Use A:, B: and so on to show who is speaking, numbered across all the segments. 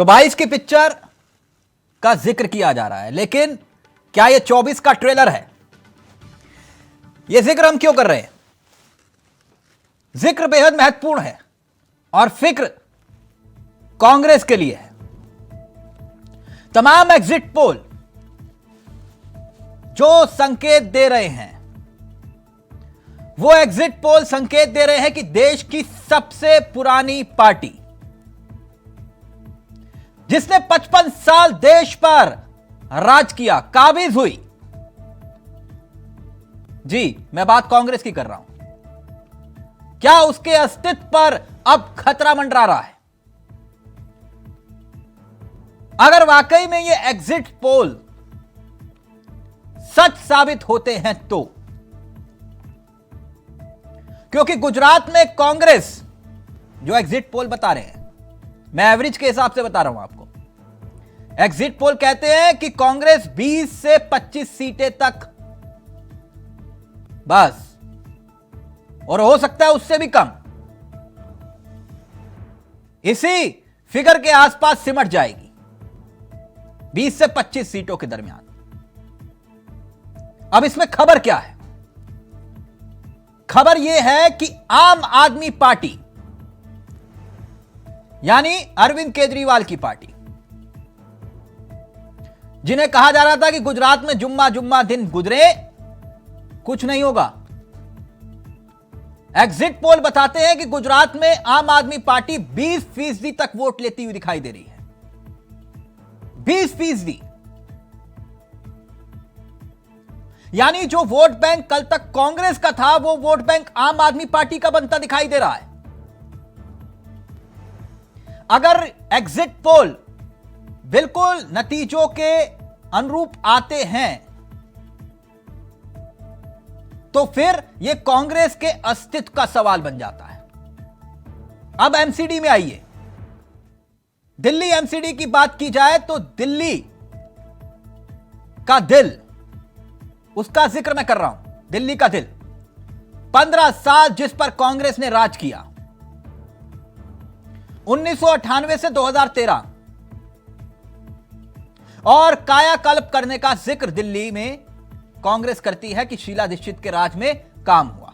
A: तो 22 की पिक्चर का जिक्र किया जा रहा है, लेकिन क्या यह 24 का ट्रेलर है? यह जिक्र हम क्यों कर रहे हैं? जिक्र बेहद महत्वपूर्ण है और फिक्र कांग्रेस के लिए है। तमाम एग्जिट पोल जो संकेत दे रहे हैं, वो एग्जिट पोल संकेत दे रहे हैं कि देश की सबसे पुरानी पार्टी, जिसने 55 साल देश पर राज किया, काबिज हुई। जी, मैं बात कांग्रेस की कर रहा हूं। क्या उसके अस्तित्व पर अब खतरा मंडरा रहा है? अगर वाकई में ये एग्जिट पोल सच साबित होते हैं तो, क्योंकि गुजरात में कांग्रेस, जो एग्जिट पोल बता रहे हैं, मैं एवरेज के हिसाब से बता रहा हूं आपको, एग्जिट पोल कहते हैं कि कांग्रेस 20 से 25 सीटें तक बस, और हो सकता है उससे भी कम, इसी फिगर के आसपास सिमट जाएगी, 20 से 25 सीटों के दरमियान। अब इसमें खबर क्या है? खबर यह है कि आम आदमी पार्टी, यानी अरविंद केजरीवाल की पार्टी, जिन्हें कहा जा रहा था कि गुजरात में जुम्मा जुम्मा दिन गुजरे, कुछ नहीं होगा। एग्जिट पोल बताते हैं कि गुजरात में आम आदमी पार्टी 20% तक वोट लेती हुई दिखाई दे रही है। 20%। यानी जो वोट बैंक कल तक कांग्रेस का था, वो वोट बैंक आम आदमी पार्टी का बनता दिखाई दे रहा है। अगर एग्जिट पोल बिल्कुल नतीजों के अनुरूप आते हैं, तो फिर यह कांग्रेस के अस्तित्व का सवाल बन जाता है। अब एमसीडी में आइए। दिल्ली एमसीडी की बात की जाए तो दिल्ली का दिल, उसका जिक्र मैं कर रहा हूं। दिल्ली का दिल, 15 साल जिस पर कांग्रेस ने राज किया, 1998 से 2013, और कायाकल्प करने का जिक्र दिल्ली में कांग्रेस करती है कि शीला दीक्षित के राज में काम हुआ,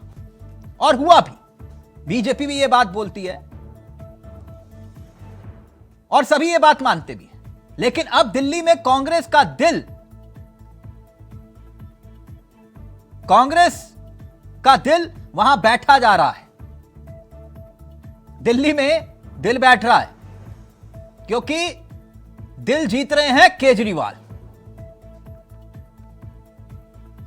A: और हुआ भी। बीजेपी भी यह बात बोलती है और सभी यह बात मानते भी हैं। लेकिन अब दिल्ली में कांग्रेस का दिल, कांग्रेस का दिल वहां बैठा जा रहा है। दिल्ली में दिल बैठ रहा है क्योंकि दिल जीत रहे हैं केजरीवाल।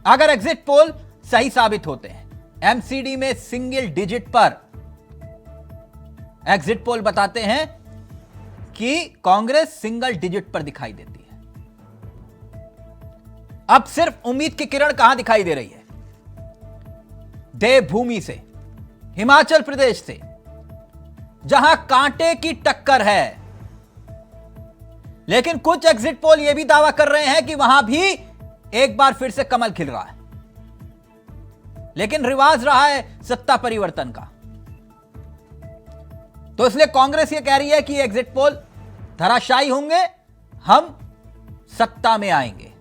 A: अगर एग्जिट पोल सही साबित होते हैं, एमसीडी में सिंगल डिजिट पर एग्जिट पोल बताते हैं कि कांग्रेस सिंगल डिजिट पर दिखाई देती है। अब सिर्फ उम्मीद की किरण कहां दिखाई दे रही है? देवभूमि से, हिमाचल प्रदेश से, जहां कांटे की टक्कर है। लेकिन कुछ एग्जिट पोल यह भी दावा कर रहे हैं कि वहां भी एक बार फिर से कमल खिल रहा है। लेकिन रिवाज रहा है सत्ता परिवर्तन का, तो इसलिए कांग्रेस यह कह रही है कि एग्जिट पोल धराशायी होंगे, हम सत्ता में आएंगे।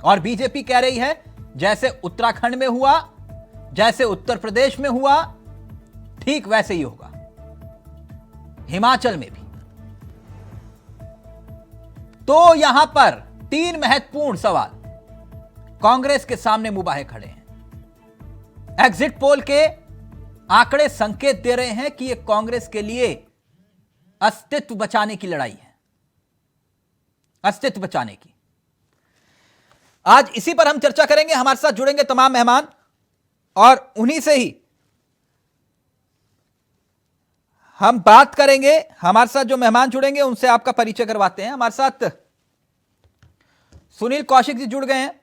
A: और बीजेपी कह रही है जैसे उत्तराखंड में हुआ, जैसे उत्तर प्रदेश में हुआ, ठीक वैसे ही होगा हिमाचल में भी। तो यहां पर 3 महत्वपूर्ण सवाल कांग्रेस के सामने मुबाहे खड़े हैं। एग्जिट पोल के आंकड़े संकेत दे रहे हैं कि यह कांग्रेस के लिए अस्तित्व बचाने की लड़ाई है, अस्तित्व बचाने की। आज इसी पर हम चर्चा करेंगे। हमारे साथ जुड़ेंगे तमाम मेहमान, और उन्हीं से ही हम बात करेंगे। हमारे साथ जो मेहमान जुड़ेंगे उनसे आपका परिचय करवाते हैं। हमारे साथ सुनील कौशिक जी जुड़ गए हैं।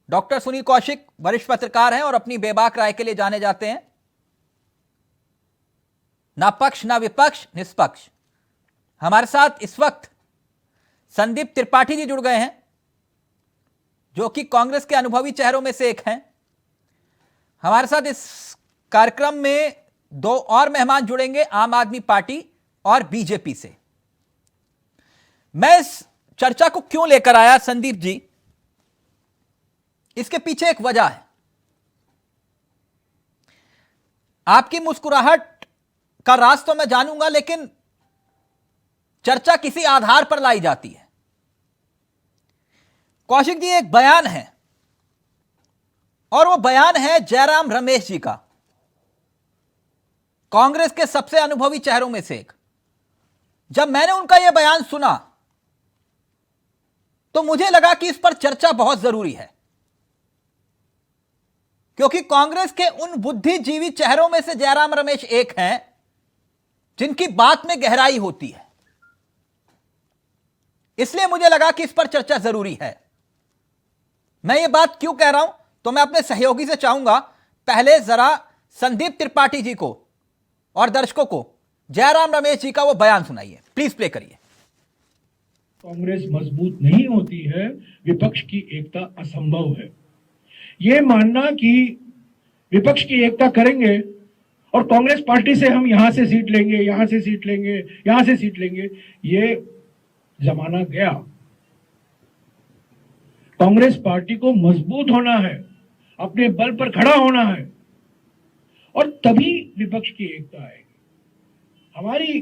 A: डॉक्टर सुनील कौशिक वरिष्ठ पत्रकार हैं और अपनी बेबाक राय के लिए जाने जाते हैं। ना पक्ष ना विपक्ष, निष्पक्ष। हमारे साथ इस वक्त संदीप त्रिपाठी जी जुड़ गए हैं, जो कि कांग्रेस के अनुभवी चेहरों में से एक हैं। हमारे साथ इस कार्यक्रम में 2 और मेहमान जुड़ेंगे आम आदमी पार्टी और बीजेपी से। मैं इस चर्चा को क्यों लेकर आया संदीप जी, इसके पीछे एक वजह है। आपकी मुस्कुराहट का राज तो मैं जानूंगा, लेकिन चर्चा किसी आधार पर लाई जाती है। कौशिक जी, एक बयान है और वो बयान है जयराम रमेश जी का, कांग्रेस के सबसे अनुभवी चेहरों में से एक। जब मैंने उनका यह बयान सुना तो मुझे लगा कि इस पर चर्चा बहुत जरूरी है, क्योंकि कांग्रेस के उन बुद्धिजीवी चेहरों में से जयराम रमेश एक हैं जिनकी बात में गहराई होती है। इसलिए मुझे लगा कि इस पर चर्चा जरूरी है। मैं ये बात क्यों कह रहा हूं, तो मैं अपने सहयोगी से चाहूंगा, पहले जरा संदीप त्रिपाठी जी को और दर्शकों को जयराम रमेश जी का वो बयान सुनाइए, प्लीज प्ले करिए।
B: कांग्रेस मजबूत नहीं होती है, विपक्ष की एकता असंभव है। ये मानना कि विपक्ष की एकता करेंगे और कांग्रेस पार्टी से हम यहां से सीट लेंगे, यहां से सीट लेंगे, यहां से सीट लेंगे, ये जमाना गया। कांग्रेस पार्टी को मजबूत होना है, अपने बल पर खड़ा होना है, और तभी विपक्ष की एकता आएगी। हमारी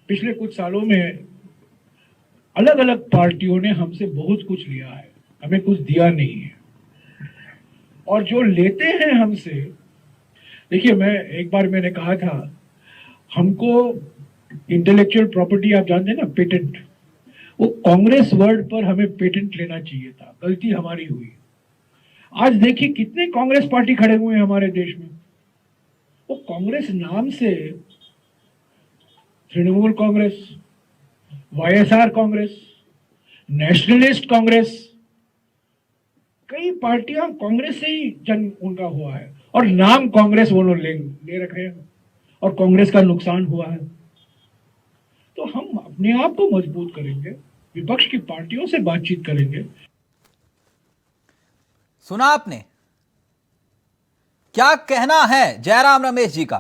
B: पिछले कुछ सालों में अलग अलग पार्टियों ने हमसे बहुत कुछ लिया है, हमें कुछ दिया नहीं है। और जो लेते हैं हमसे, देखिए, मैंने कहा था, हमको इंटेलेक्चुअल प्रॉपर्टी, आप जानते हैं ना, पेटेंट, वो कांग्रेस वर्ड पर हमें पेटेंट लेना चाहिए था, गलती हमारी हुई। आज देखिए कितने कांग्रेस पार्टी खड़े हुए हैं हमारे देश में। वो कांग्रेस नाम से तृणमूल कांग्रेस, वाईएसआर कांग्रेस, नेशनलिस्ट कांग्रेस, कई पार्टियां कांग्रेस से ही जन्म उनका हुआ है, और नाम कांग्रेस वो लोग ले रखे हैं, और कांग्रेस का नुकसान हुआ है। तो हम अपने आप को मजबूत करेंगे, विपक्ष की पार्टियों से बातचीत करेंगे।
A: सुना आपने क्या कहना है जयराम रमेश जी का?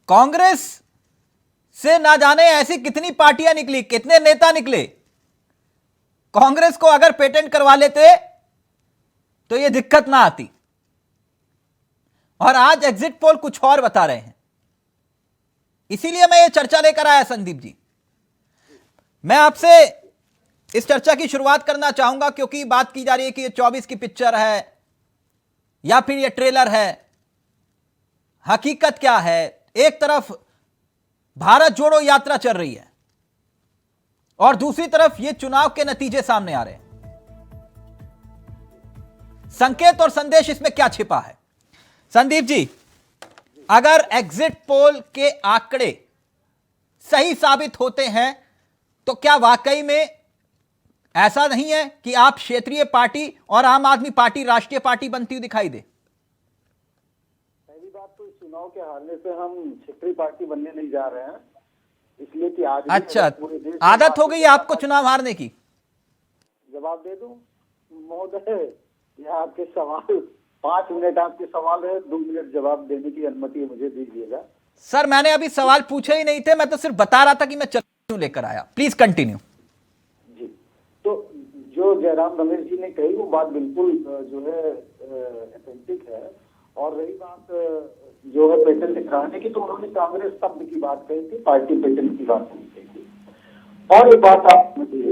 A: कांग्रेस से ना जाने ऐसी कितनी पार्टियां निकली, कितने नेता निकले। कांग्रेस को अगर पेटेंट करवा लेते तो यह दिक्कत ना आती, और आज एग्जिट पोल कुछ और बता रहे हैं। इसीलिए मैं ये चर्चा लेकर आया संदीप जी। मैं आपसे इस चर्चा की शुरुआत करना चाहूंगा, क्योंकि बात की जा रही है कि ये 24 की पिक्चर है या फिर ये ट्रेलर है। हकीकत क्या है? एक तरफ भारत जोड़ो यात्रा चल रही है और दूसरी तरफ ये चुनाव के नतीजे सामने आ रहे हैं। संकेत और संदेश इसमें क्या छिपा है? संदीप जी, अगर एग्जिट पोल के आंकड़े सही साबित होते हैं तो क्या वाकई में ऐसा नहीं है कि आप क्षेत्रीय पार्टी और आम आदमी पार्टी राष्ट्रीय पार्टी बनती हुई दिखाई दे?
C: पहली बात तो इस चुनाव के हारने से हम क्षेत्रीय पार्टी बनने नहीं जा रहे हैं, इसलिए कि आज
A: अच्छा, आदत हो गई आपको चुनाव हारने की?
C: जवाब दे दूं महोदय, यह आपके सवाल 5 मिनट आपके सवाल है, 2 मिनट जवाब देने की अनुमति मुझे दीजिएगा।
A: सर, मैंने अभी सवाल पूछे ही नहीं थे, मैं तो सिर्फ बता रहा था कि मैं क्यों लेकर आया। प्लीज कंटिन्यू
C: जी। तो जो जयराम रमेश जी ने कही वो बात बिल्कुल जो है ऑथेंटिक है। और रही बात जो है पेटेंट कराने की, तो उन्होंने कांग्रेस शब्द की बात कही थी, पार्टी पेटेंट की बात नहीं कही थी। और ये बात आप समझिए,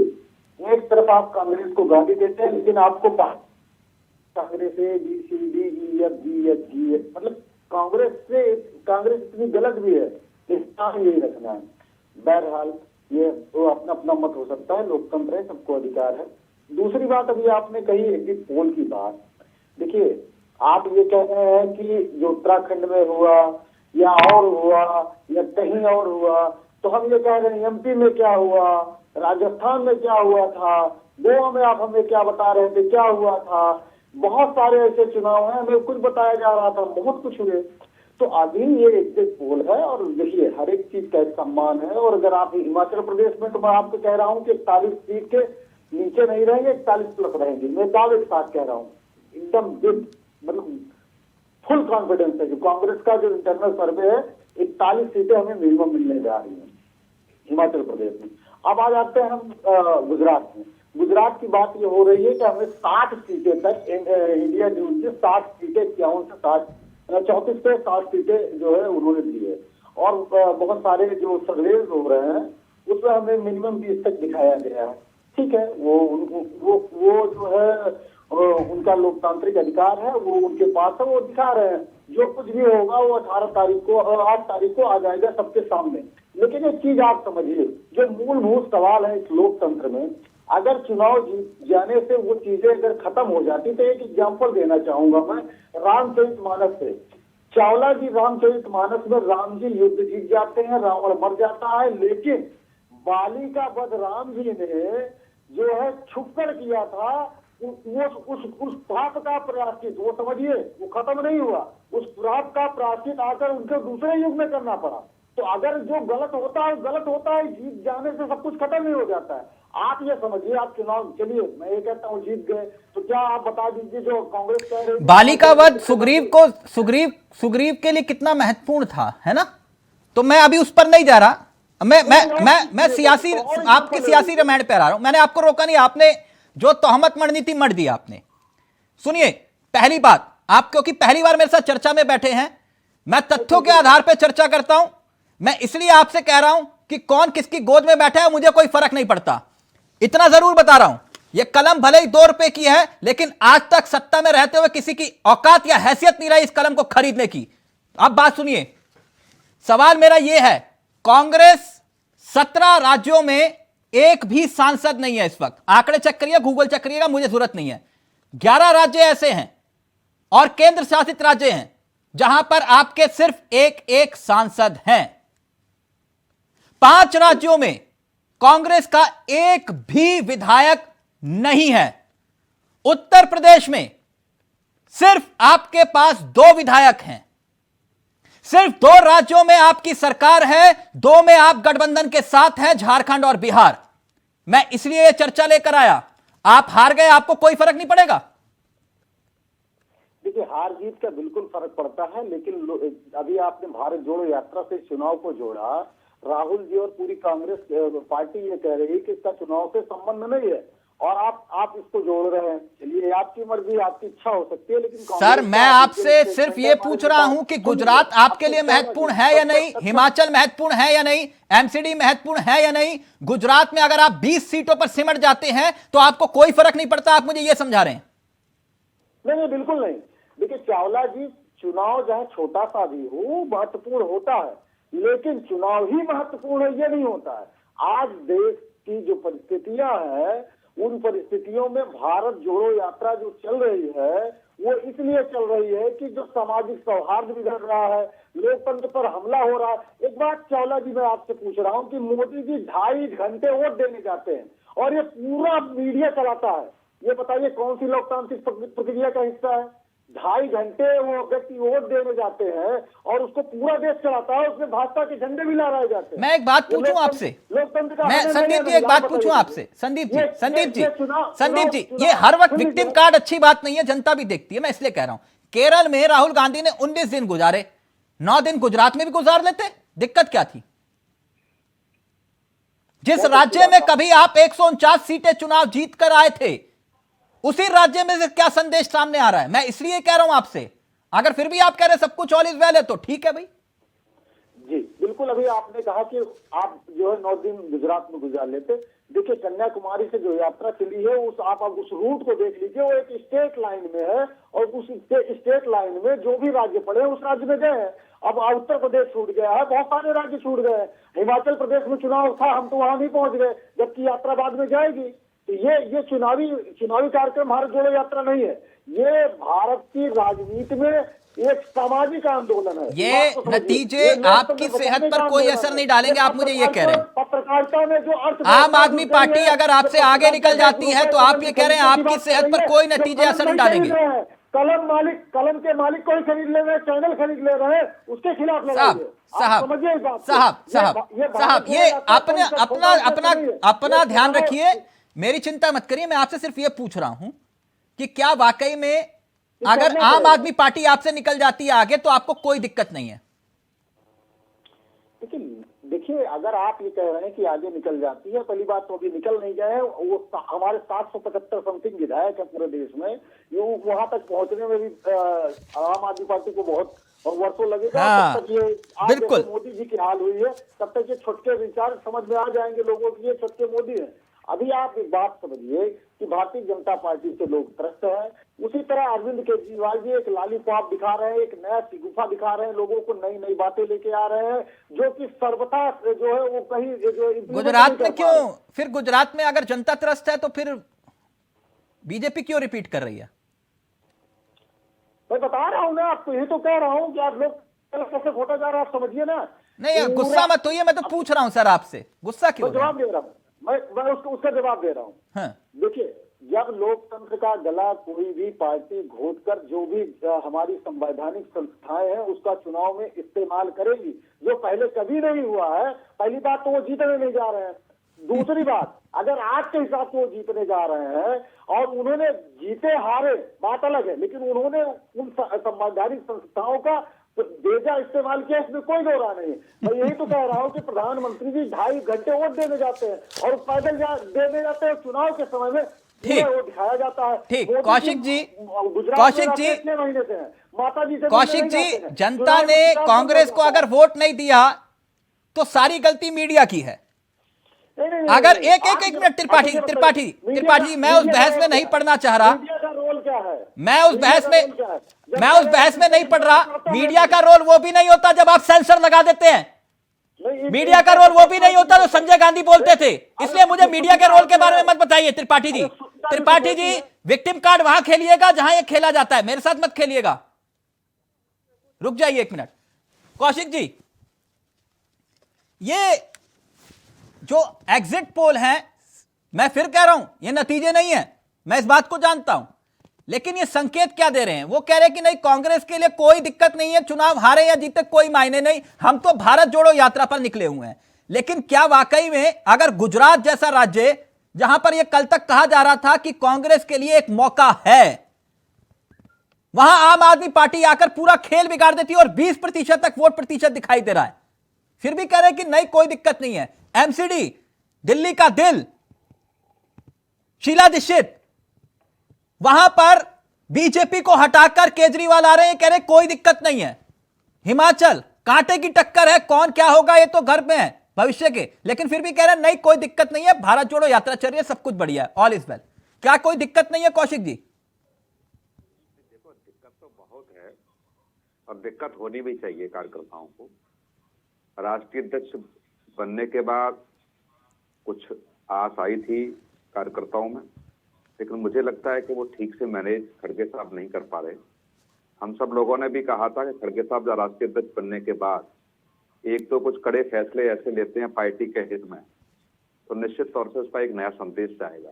C: एक तरफ आप कांग्रेस को गाली देते हैं, लेकिन आपको कांग्रेस ABCDEFGH मतलब कांग्रेस इतनी गलत भी है, इसका यही रखना है। बहरहाल ये तो अपना अपना मत हो सकता है, लोकतंत्र है, सबको अधिकार है। दूसरी बात, अभी आपने कही एग्जिट पोल की बात। देखिए, आप ये कह रहे हैं कि जो उत्तराखंड में हुआ या और हुआ या कहीं और हुआ, तो हम ये कह रहे हैं MP में क्या हुआ, राजस्थान में क्या हुआ था, गोवा में आप हमें क्या बता रहे थे क्या हुआ था। बहुत सारे ऐसे चुनाव हैं, हमें कुछ बताया जा रहा था, बहुत कुछ हुए। तो अभी ये एग्जिट पोल है, और देखिए हर एक चीज का एक सम्मान है। और अगर आप हिमाचल प्रदेश में, तो मैं आपको कह रहा हूँ कि 41 सीट के नीचे नहीं रहेंगे, 41 प्लस रहेंगे, मैं दावे के साथ कह रहा हूँ, एकदम मतलब फुल कॉन्फिडेंस है। जो कांग्रेस का जो इंटरनल सर्वे है 41 सीटें हमें मिनिमम मिलने जा रही हैं हिमाचल प्रदेश में। अब आ जाते हैं हम गुजरात में। गुजरात की बात ये हो रही है कि हमें 60 सीटें तक इंडिया न्यूज से 60 सीटें 51 से 60 34 से 60 सीटें जो है उन्होंने दी है। और बहुत सारे जो सर्वेज हो रहे हैं उसमें हमें मिनिमम 20 तक दिखाया गया है। ठीक है, वो जो है उनका लोकतांत्रिक अधिकार है, वो उनके पास है, वो दिखा रहे हैं। जो कुछ भी होगा वो 8 तारीख को आ जाएगा सबके सामने। लेकिन एक चीज आप समझिए, जो मूलभूत सवाल है इस लोकतंत्र में, अगर चुनाव जीत जाने से वो चीजें अगर खत्म हो जाती, तो एक एग्जाम्पल देना चाहूंगा मैं रामचरितमानस से। चावला जी रामचरितमानस में राम जी युद्ध जीत जाते हैं, रावण मर जाता है, लेकिन बाली का वध राम जी ने जो है छुपकर किया था, उस पाप का प्रायश्चित, वो समझिए, वो खत्म नहीं हुआ, उस पाप का प्रायश्चित आकर उनको दूसरे युग में करना पड़ा। तो अगर जो गलत होता है, जीत जाने से सब कुछ खत्म नहीं हो जाता है। आप ये समझिए, आप चुनाव, चलिए मैं ये कहता हूँ जीत गए, तो क्या आप बता दीजिए जो कांग्रेस कह रही
A: बाली का वध सुग्रीव के लिए कितना महत्वपूर्ण था, है ना? तो मैं अभी उस पर नहीं जा रहा, मैं सियासी, आपके सियासी रामायण पे आ रहा हूं। मैंने आपको रोका नहीं, आपने जो तोहमत मढ़नी थी मढ़ दी आपने। सुनिए, पहली बात, आप क्योंकि पहली बार मेरे साथ चर्चा में बैठे हैं, मैं तथ्यों के आधार पर चर्चा करता हूं। मैं इसलिए आपसे कह रहा हूं कि कौन किसकी गोद में बैठा है मुझे कोई फर्क नहीं पड़ता। इतना जरूर बता रहा हूं, यह कलम भले ही 2 रुपए की है, लेकिन आज तक सत्ता में रहते हुए किसी की औकात या हैसियत नहीं रही इस कलम को खरीदने की। अब बात सुनिए, सवाल मेरा यह है, कांग्रेस 17 राज्यों में एक भी सांसद नहीं है इस वक्त। आंकड़े चेक करिए, गूगल चेक करिएगा, मुझे जरूरत नहीं है। 11 राज्य ऐसे हैं और केंद्र शासित राज्य हैं जहां पर आपके सिर्फ एक सांसद हैं। 5 राज्यों में कांग्रेस का एक भी विधायक नहीं है। उत्तर प्रदेश में सिर्फ आपके पास 2 विधायक हैं। सिर्फ 2 राज्यों में आपकी सरकार है, 2 में आप गठबंधन के साथ हैं, झारखंड और बिहार। मैं इसलिए यह चर्चा लेकर आया। आप हार गए, आपको कोई फर्क नहीं पड़ेगा।
C: देखिए, हार जीत का बिल्कुल फर्क पड़ता है, लेकिन अभी आपने भारत जोड़ो यात्रा से चुनाव को जोड़ा। राहुल जी और पूरी कांग्रेस पार्टी ये कह रही है कि इसका चुनाव से संबंध नहीं है, और आप इसको जोड़ रहे हैं। चलिए, आपकी मर्जी, आपकी इच्छा हो सकती है, लेकिन
A: सर मैं आपसे सिर्फ ये पूछ रहा हूं कि गुजरात आपके लिए महत्वपूर्ण है या नहीं, हिमाचल महत्वपूर्ण है या नहीं, एमसीडी महत्वपूर्ण है या नहीं। गुजरात में अगर आप 20 सीटों पर सिमट जाते हैं तो आपको कोई फर्क नहीं पड़ता, आप मुझे ये समझा रहे हैं?
C: नहीं, बिल्कुल नहीं। देखिए, चावला जी, चुनाव चाहे छोटा सा भी हो महत्वपूर्ण होता है, लेकिन चुनाव ही महत्वपूर्ण है ये नहीं होता है। आज देश की जो परिस्थितियां हैं, उन परिस्थितियों में भारत जोड़ो यात्रा जो चल रही है, वो इसलिए चल रही है कि जो सामाजिक सौहार्द बिगड़ रहा है, लोकतंत्र पर हमला हो रहा है। एक बात चावला जी मैं आपसे पूछ रहा हूं कि मोदी जी 2.5 घंटे वोट देने जाते हैं और ये पूरा मीडिया चलाता है। ये बताइए कौन सी लोकतांत्रिक प्रक्रिया का हिस्सा है? 2.5 घंटे वो व्यक्ति वोट देने जाते हैं और उसको पूरा देश चलाता है, उसमें भाजपा के झंडे भी लहराए जाते हैं।
A: मैं एक बात पूछूं आपसे, मैं संदीप जी एक बात पूछूं आपसे, संदीप जी, ये हर वक्त विक्टिम कार्ड अच्छी बात नहीं है, जनता भी देखती है। मैं इसलिए कह रहा हूं, केरल में राहुल गांधी ने 19 दिन गुजारे, 9 दिन गुजरात में भी गुजार लेते, दिक्कत क्या थी? जिस राज्य में कभी आप 149 सीटें चुनाव जीत कर आए थे, उसी राज्य में से क्या संदेश सामने आ रहा है? मैं इसलिए कह रहा हूं आपसे, अगर फिर भी आप कह रहे सब कुछ ऑल इज वेल है तो ठीक है भाई।
C: जी बिल्कुल, अभी आपने कहा कि आप जो है 9 दिन गुजरात में गुजार लेते। देखिए, कन्याकुमारी से जो यात्रा चली है, आप उस रूट को देख लीजिए, वो एक स्टेट लाइन में है, और उस स्टेट लाइन में जो भी राज्य पड़े उस राज्य में गए हैं। अब उत्तर प्रदेश छूट गया है, बहुत सारे राज्य छूट गए हैं। हिमाचल प्रदेश में चुनाव था, हम तो वहां नहीं पहुंच गए, जबकि यात्रा बाद में जाएगी। तो ये चुनावी कार्यक्रम भारत जोड़ो यात्रा नहीं है, ये भारत की राजनीति में एक सामाजिक आंदोलन है।
A: ये नतीजे आपकी सेहत पर कोई असर नहीं डालेंगे, आप मुझे ये कह रहे हैं?
C: पत्रकारिता में जो
A: आम आदमी पार्टी अगर आपसे आगे निकल जाती है तो आप ये कह रहे हैं आपकी सेहत पर कोई नतीजे असर नहीं डालेंगे?
C: कलम के मालिक कोई खरीद ले रहे हैं, चैनल खरीद ले रहे हैं, उसके खिलाफ लड़ाइए।
A: साहब ये अपना ध्यान रखिए, मेरी चिंता मत करिए। मैं आपसे सिर्फ ये पूछ रहा हूं कि क्या वाकई में अगर आम आदमी पार्टी आपसे निकल जाती है आगे तो आपको कोई दिक्कत नहीं है?
C: देखिए, अगर आप ये कह रहे हैं कि आगे निकल जाती है, पहली बात तो अभी निकल नहीं गए हैं। वो हमारे 775 समथिंग विधायक है पूरे देश में, ये वहां तक पहुंचने में भी आम आदमी पार्टी को बहुत वर्षों लगेगा।
A: हाँ,
C: तब तक ये आज
A: बिल्कुल।
C: जैसे मोदी जी की हाल हुई है, तब तक ये छोटके विचार समझ में आ जाएंगे लोगों की, ये छोटके मोदी हैं। अभी आप एक बात समझिए कि भारतीय जनता पार्टी से लोग त्रस्त हैं। उसी तरह अरविंद केजरीवाल जी एक लॉलीपॉप दिखा रहे हैं, एक नया शिगुफा दिखा रहे हैं, लोगों को नई नई बातें लेके आ रहे हैं, जो कि सर्वथा जो है वो कहीं जो
A: गुजरात में क्यों, फिर गुजरात में अगर जनता त्रस्त है तो फिर बीजेपी क्यों रिपीट कर रही है?
C: मैं बता रहा हूँ ना आपको, यही तो कह रहा हूँ कि आप लोग कैसे खोटा जा रहा है, आप समझिए ना।
A: नहीं, गुस्सा मत होइए, मैं तो पूछ रहा हूं सर आपसे, गुस्सा क्यों?
C: मैं जवाब दे रहा हूँ, मैं उसका जवाब दे रहा हूँ।
A: हाँ।
C: देखिए, जब लोकतंत्र का गला कोई भी पार्टी घोटकर जो भी हमारी संवैधानिक संस्थाएं हैं उसका चुनाव में इस्तेमाल करेगी, जो पहले कभी नहीं हुआ है, पहली बात तो वो जीतने नहीं जा रहे हैं। दूसरी बात, अगर आज के हिसाब से वो जीतने जा रहे हैं और उन्होंने जीते हारे बात अलग है, लेकिन उन्होंने उन संवैधानिक संस्थाओं का बेजा इस्तेमाल किया, इसमें कोई दो राय नहीं है। मैं यही तो कह रहा हूँ कि प्रधानमंत्री जी 2.5 घंटे वोट देने जाते हैं और पैदल देने जाते हैं, चुनाव के समय में वो दिखाया जाता है।
A: ठीक, कौशिक जी,
C: कौशिक जी 6 महीने से है, माता जी से
A: कौशिक जी, जनता ने कांग्रेस को अगर वोट नहीं दिया तो सारी गलती मीडिया की है। अगर एक मिनट, त्रिपाठी, मैं उस बहस में नहीं पढ़ना चाह रहा।
C: मीडिया का रोल क्या है?
A: मैं उस बहस में नहीं पढ़ रहा। मीडिया का रोल वो भी नहीं होता जब आप सेंसर लगा देते हैं। मीडिया का रोल वो भी नहीं होता तो संजय गांधी बोलते थे। इसलिए मुझे मीडिया के रोल के बारे में मत बताइए त्रिपाठी जी। विक्टिम कार्ड वहां खेलिएगा जहां ये खेला जाता है, मेरे साथ मत खेलिएगा। रुक जाइए 1 मिनट। कौशिक जी, ये जो एग्जिट पोल है, मैं फिर कह रहा हूं ये नतीजे नहीं है, मैं इस बात को जानता हूं, लेकिन ये संकेत क्या दे रहे हैं? वो कह रहे हैं कि नहीं, कांग्रेस के लिए कोई दिक्कत नहीं है, चुनाव हारे या जीते कोई मायने नहीं, हम तो भारत जोड़ो यात्रा पर निकले हुए हैं। लेकिन क्या वाकई में अगर गुजरात जैसा राज्य, जहां पर यह कल तक कहा जा रहा था कि कांग्रेस के लिए एक मौका है, वहां आम आदमी पार्टी आकर पूरा खेल बिगाड़ देती है और 20% तक वोट प्रतिशत दिखाई दे रहा है, फिर भी कह रहे हैं कि नहीं कोई दिक्कत नहीं है। एमसीडी, दिल्ली का दिल, शीला दीक्षित, वहां पर बीजेपी को हटाकर केजरीवाल आ रहे हैं, कह रहे कोई दिक्कत नहीं है। हिमाचल कांटे की टक्कर है, कौन क्या होगा ये तो घर में है भविष्य के, लेकिन फिर भी कह रहे हैं नहीं कोई दिक्कत नहीं है, भारत जोड़ो यात्रा चल रही है, सब कुछ बढ़िया है, ऑल इज वेल। क्या कोई दिक्कत नहीं है कौशिक जी?
D: देखो, दिक्कत तो बहुत है और दिक्कत होनी भी चाहिए कार्यकर्ताओं को। राष्ट्रीय अध्यक्ष बनने के बाद कुछ आस आई थी कार्यकर्ताओं में, लेकिन मुझे लगता है कि वो ठीक से मैनेज खड़गे साहब नहीं कर पा रहे। हम सब लोगों ने भी कहा था कि खड़गे साहब राष्ट्रीय अध्यक्ष बनने के बाद एक तो कुछ कड़े फैसले ऐसे लेते हैं पार्टी के हित में, तो निश्चित तौर से उसका एक नया संदेश जाएगा।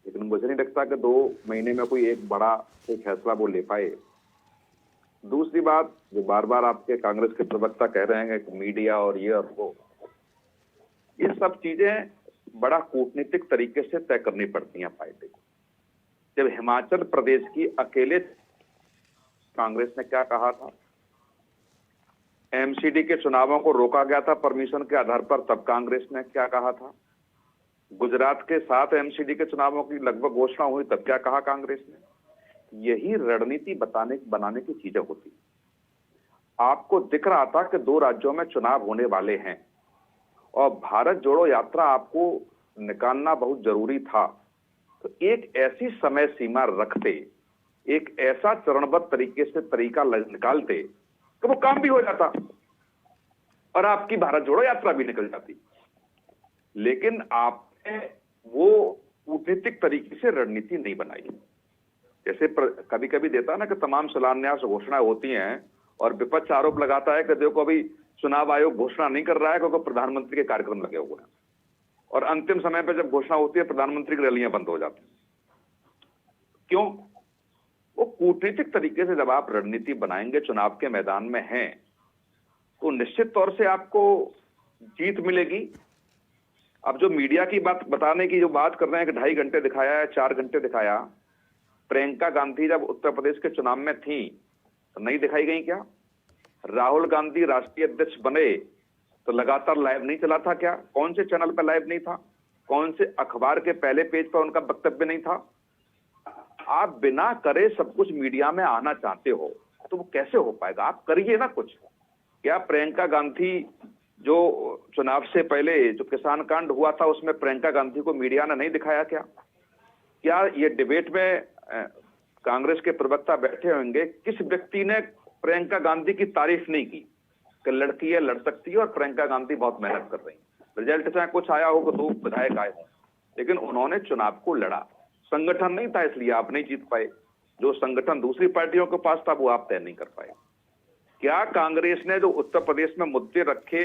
D: लेकिन मुझे नहीं लगता कि 2 महीने में कोई एक बड़ा कोई फैसला वो ले पाए। दूसरी बात, जो बार बार आपके कांग्रेस के प्रवक्ता कह रहे हैं कि मीडिया और ये और वो, ये सब चीजें बड़ा कूटनीतिक तरीके से तय करनी पड़ती हैं पार्टी को। जब हिमाचल प्रदेश की अकेले कांग्रेस ने क्या कहा था, एमसीडी के चुनावों को रोका गया था परमिशन के आधार पर, तब कांग्रेस ने क्या कहा था। गुजरात के 7 एमसीडी के चुनावों की लगभग घोषणा हुई, तब क्या कहा कांग्रेस ने। यही रणनीति बनाने की चीजें होती। आपको दिख रहा था कि 2 राज्यों में चुनाव होने वाले हैं और भारत जोड़ो यात्रा आपको निकालना बहुत जरूरी था, तो एक ऐसी समय सीमा रखते, एक ऐसा चरणबद्ध तरीके से तरीका निकालते कि वो काम भी हो जाता और आपकी भारत जोड़ो यात्रा भी निकल जाती। लेकिन आपने वो कूटनीतिक तरीके से रणनीति नहीं बनाई। जैसे कभी कभी देता ना कि तमाम शिलान्यास घोषणाएं होती हैं और विपक्ष आरोप लगाता है कि देखो अभी चुनाव आयोग घोषणा नहीं कर रहा है क्योंकि प्रधानमंत्री के कार्यक्रम लगे हुए हैं, और अंतिम समय पर जब घोषणा होती है प्रधानमंत्री की रैलियां बंद हो जाती हैं। क्यों? वो कूटनीतिक तरीके से जब आप रणनीति बनाएंगे, चुनाव के मैदान में हैं, तो निश्चित तौर से आपको जीत मिलेगी। अब जो मीडिया की बात बताने की जो बात कर रहे हैं कि 2.5 घंटे दिखाया है, 4 घंटे दिखाया, प्रियंका गांधी जब उत्तर प्रदेश के चुनाव में थी तो नहीं दिखाई गई क्या? राहुल गांधी राष्ट्रीय अध्यक्ष बने तो लगातार लाइव नहीं चला था क्या? कौन से चैनल पर लाइव नहीं था? कौन से अखबार के पहले पेज पर उनका वक्तव्य नहीं था? आप बिना करे सब कुछ मीडिया में आना चाहते हो तो वो कैसे हो पाएगा? आप करिए ना कुछ। क्या प्रियंका गांधी जो चुनाव से पहले जो किसान कांड हुआ था उसमें प्रियंका गांधी को मीडिया ने नहीं दिखाया क्या? क्या ये डिबेट में कांग्रेस के प्रवक्ता बैठे होंगे, किस व्यक्ति ने प्रियंका गांधी की तारीफ नहीं की कि लड़की है, लड़ सकती है और प्रियंका गांधी बहुत मेहनत कर रही है। रिजल्ट चाहे कुछ आया हो तो विधायक आए हों, लेकिन उन्होंने चुनाव को लड़ा। संगठन नहीं था इसलिए आप नहीं जीत पाए। जो संगठन दूसरी पार्टियों के पास था वो आप तय नहीं कर पाए। क्या कांग्रेस ने जो उत्तर प्रदेश में मुद्दे रखे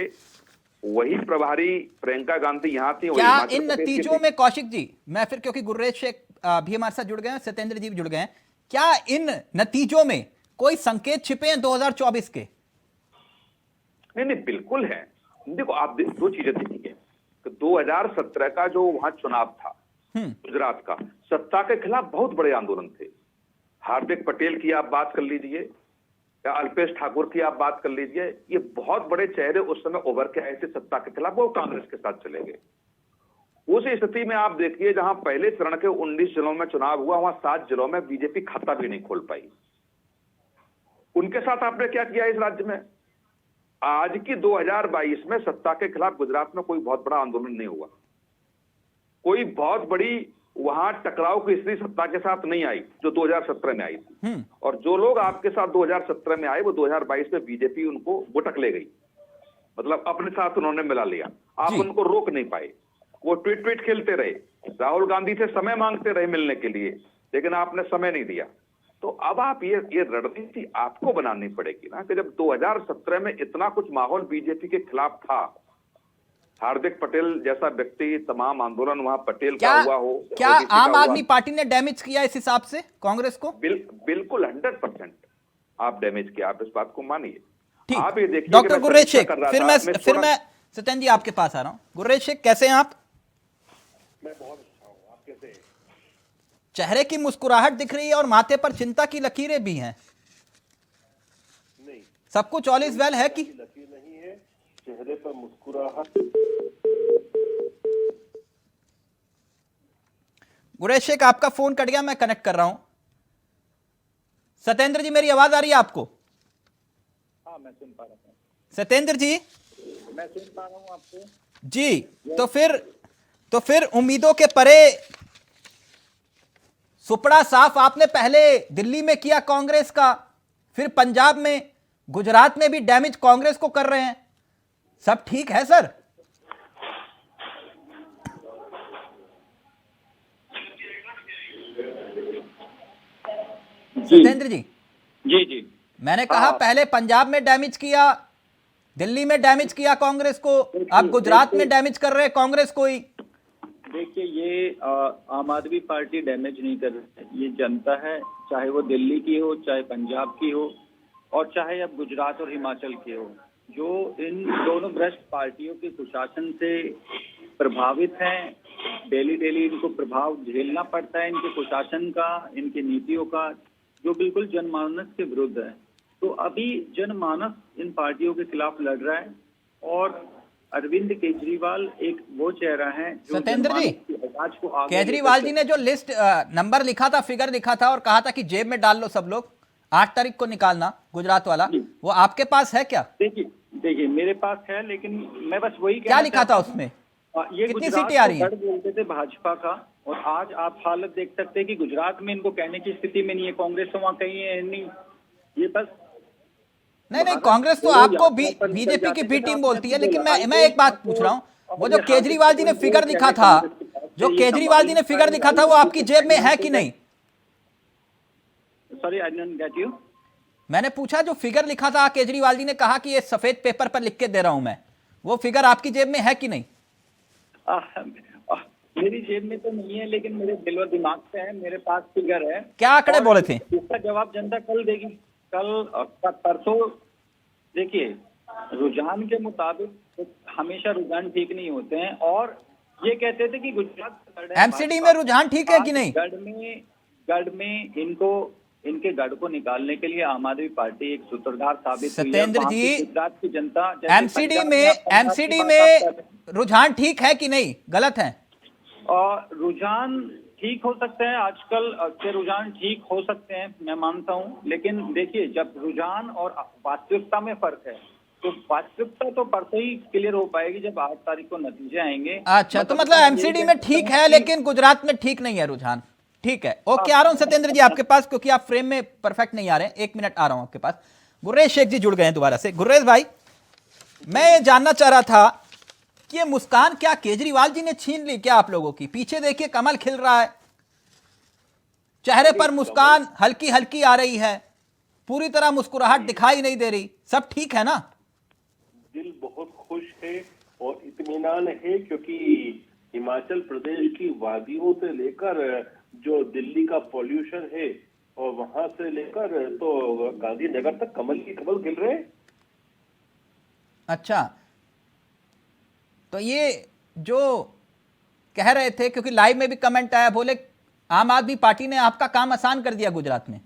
D: वही प्रभारी प्रियंका गांधी यहाँ थी?
A: क्या इन नतीजों में, कौशिक जी, मैं फिर क्योंकि गुर्रेज शेख भी हमारे साथ जुड़ गए हैं, सत्येंद्र जी भी जुड़ गए हैं, क्या इन नतीजों में कोई संकेत छिपे हैं 2024 के?
D: नहीं, बिल्कुल है। देखो, आप दो चीजें देखिए। 2017 का जो वहां चुनाव था गुजरात का, सत्ता के खिलाफ बहुत बड़े आंदोलन थे। हार्दिक पटेल की आप बात कर लीजिए या अल्पेश ठाकुर की आप बात कर लीजिए, ये बहुत बड़े चेहरे उस समय उभर के आए थे सत्ता के खिलाफ, वो कांग्रेस के साथ चले गए। उस स्थिति में आप देखिए जहां पहले चरण के 19 जिलों में चुनाव हुआ, वहां 7 जिलों में बीजेपी खाता भी नहीं खोल पाई। उनके साथ आपने क्या किया इस राज्य में? आज की 2022 में सत्ता के खिलाफ गुजरात में कोई बहुत बड़ा आंदोलन नहीं हुआ, कोई बहुत बड़ी वहां टकराव की स्थिति सत्ता के साथ नहीं आई जो 2017 में आई थी। और जो लोग आपके साथ 2017 में आए वो 2022 में बीजेपी उनको गुटक ले गई, मतलब अपने साथ उन्होंने मिला लिया। आप उनको रोक नहीं पाए। वो ट्वीट खेलते रहे, राहुल गांधी से समय मांगते रहे मिलने के लिए, लेकिन आपने समय नहीं दिया। तो अब आप ये रणनीति आपको बनानी पड़ेगी ना कि जब 2017 में इतना कुछ माहौल बीजेपी के खिलाफ था, हार्दिक पटेल जैसा व्यक्ति, तमाम आंदोलन वहां पटेल का हुआ हो,
A: क्या आम आदमी पार्टी ने डैमेज किया इस हिसाब से कांग्रेस को?
D: बिल्कुल 100% आप डैमेज किया, आप इस बात को मानिए।
A: ठीक,
D: आप ये देखिए
A: डॉक्टर गुर्रेज शेख, फिर मैं सत्येंद्र जी आपके पास आ रहा हूं। गुर्रेज शेख, कैसे हैं आप?
B: मैं बहुत अच्छा हूं, आप कैसे हैं?
A: चेहरे की मुस्कुराहट दिख रही है और माथे पर चिंता की लकीरें भी हैं।
B: नहीं,
A: सब कुछ ऑल इज वेल है कि?
B: लकीर नहीं है, चेहरे पर मुस्कुराहट।
A: गुरेज शेख, आपका फोन कट गया, मैं कनेक्ट कर रहा हूं। सत्येंद्र जी, मेरी आवाज आ रही है आपको?
E: हाँ, मैं सुन पा रहा हूँ।
A: सत्येंद्र जी,
E: मैं सुन पा रहा हूँ आपको
A: जी। तो फिर उम्मीदों के परे सुपड़ा साफ आपने पहले दिल्ली में किया कांग्रेस का, फिर पंजाब में, गुजरात में भी डैमेज कांग्रेस को कर रहे हैं। सब ठीक है सर? सत्येंद्र जी,
E: जी
A: मैंने कहा पहले पंजाब में डैमेज किया, दिल्ली में डैमेज किया कांग्रेस को, अब गुजरात में डैमेज कर रहे हैं कांग्रेस को ही।
E: देखिए, ये आम आदमी पार्टी डैमेज नहीं कर रही, ये जनता है, चाहे वो दिल्ली की हो, चाहे पंजाब की हो, और चाहे अब गुजरात और हिमाचल की हो, जो इन दोनों भ्रष्ट पार्टियों के कुशासन से प्रभावित हैं। डेली इनको प्रभाव झेलना पड़ता है इनके कुशासन का, इनकी नीतियों का, जो बिल्कुल जनमानस के विरुद्ध है। तो अभी जनमानस इन पार्टियों के खिलाफ लड़ रहा है और अरविंद केजरीवाल एक वो चेहरा है जो
A: सत्येंद्र जी,
E: आवाज को आगे
A: केजरीवाल जी ने जो लिस्ट नंबर लिखा था, फिगर लिखा था और कहा था कि जेब में डाल लो सब लोग, 8 तारीख को निकालना गुजरात वाला, वो आपके पास है क्या?
E: देखिए मेरे पास है, लेकिन मैं बस वही
A: क्या लिखा था उसमें?
E: ये
A: कितनी सीटें आ रही हैं?
E: बोलते थे भाजपा का, और आज आप हालत देख सकते हैं कि गुजरात में इनको कहने की स्थिति में नहीं है, कांग्रेस तो वहां कहीं है नहीं। ये बस
A: नहीं, कांग्रेस तो आपको बीजेपी की बी टीम बोलती है, लेकिन मैं एक बात पूछ रहा हूं, वो जो केजरीवाल जी ने फिगर लिखा था, वो आपकी जेब में है कि नहीं?
E: Sorry, I didn't get you.
A: मैंने पूछा, जो फिगर लिखा था केजरीवाल जी ने कहा कि ये सफेद पेपर पर लिख के दे रहा हूं मैं, वो फिगर आपकी जेब में है कि नहीं?
E: मेरी जेब में तो नहीं है, लेकिन मेरे दिल और दिमाग से है, मेरे पास फिगर है।
A: क्या आंकड़े बोले थे?
E: इसका जवाब जनता कल देगी, कल परसों। देखिए, रुझान के मुताबिक हमेशा रुझान ठीक नहीं होते हैं, और ये कहते थे कि गुजरात
A: एमसीडी में रुझान ठीक है कि नहीं?
E: गढ़ में इनको इनके गढ़ को निकालने के लिए आम आदमी पार्टी एक सूत्रधार साबित हुई है।
A: सत्येंद्र
E: वहाँ की
A: जी,
E: गुजरात की जनता जैसे
A: एमसीडी
E: पंजाब
A: में
E: आप पंजाब की
A: एमसीडी
E: बात
A: में
E: आप कर रहे हैं।
A: रुझान ठीक है कि नहीं, गलत है?
E: और रुझान ठीक हो सकते हैं, आजकल के रुझान ठीक हो सकते हैं, मैं मानता हूं, लेकिन देखिए जब रुझान और वास्तविकता में फर्क है तो वास्तविकता तो परसों ही क्लियर हो पाएगी जब 8 तारीख को नतीजे आएंगे।
A: अच्छा, तो मतलब एमसीडी में ठीक है लेकिन गुजरात में ठीक नहीं है रुझान। ठीक है, ओके, आ रहा हूं सत्येंद्र जी आपके पास, क्योंकि आप फ्रेम में परफेक्ट नहीं आ रहे हैं। 1 मिनट, आ रहा हूं आपके पास। गुर्रेज शेख जी जुड़ गए हैं दोबारा से। गुर्रेज भाई, मैं ये जानना चाह रहा था कि ये मुस्कान क्या केजरीवाल जी ने छीन ली क्या आप लोगों की? पीछे देखिए कमल खिल रहा है, चेहरे पर मुस्कान हल्की हल्की आ रही है, पूरी तरह मुस्कुराहट दिखाई नहीं दे रही। सब ठीक है ना?
F: दिल बहुत खुश है और इत्मीनान है, क्योंकि हिमाचल प्रदेश की वादियों से लेकर जो दिल्ली का पॉल्यूशन है और वहां से लेकर तो गांधीनगर तक कमल की कमल खिल रहे हैं।
A: अच्छा, तो ये जो कह रहे थे, क्योंकि लाइव में भी कमेंट आया, बोले आम आदमी पार्टी ने आपका काम आसान कर दिया गुजरात में।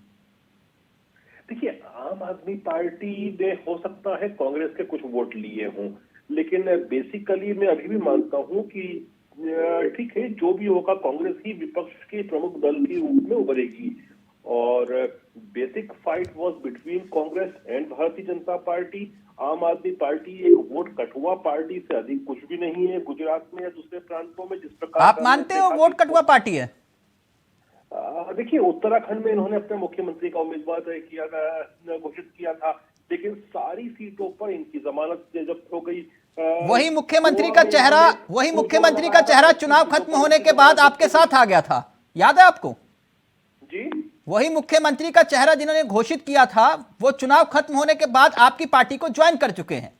F: देखिए, आम आदमी पार्टी ने हो सकता है कांग्रेस के कुछ वोट लिए हों, लेकिन बेसिकली मैं अभी भी मानता हूं कि ठीक है, जो भी होगा कांग्रेस ही विपक्ष के प्रमुख दल के रूप में उभरेगी। और basic fight was between Congress and Bharatiya Janata party. आम आदमी पार्टी एक वोट कटुआ पार्टी से अधिक कुछ भी नहीं है गुजरात में या दूसरे प्रांतों में। जिस प्रकार
A: आप मानते हो वोट कटुआ पार्टी है?
F: देखिए, उत्तराखंड में इन्होंने अपने मुख्यमंत्री का उम्मीदवार तय किया था, घोषित किया था, लेकिन सारी सीटों पर इनकी जमानत जब्त हो गई।
A: वही मुख्यमंत्री का चेहरा चुनाव खत्म होने के बाद आपके साथ आ गया था, याद है आपको?
F: जी,
A: वही मुख्यमंत्री का चेहरा जिन्होंने घोषित किया था, वो चुनाव खत्म होने के बाद आपकी पार्टी को ज्वाइन कर चुके हैं।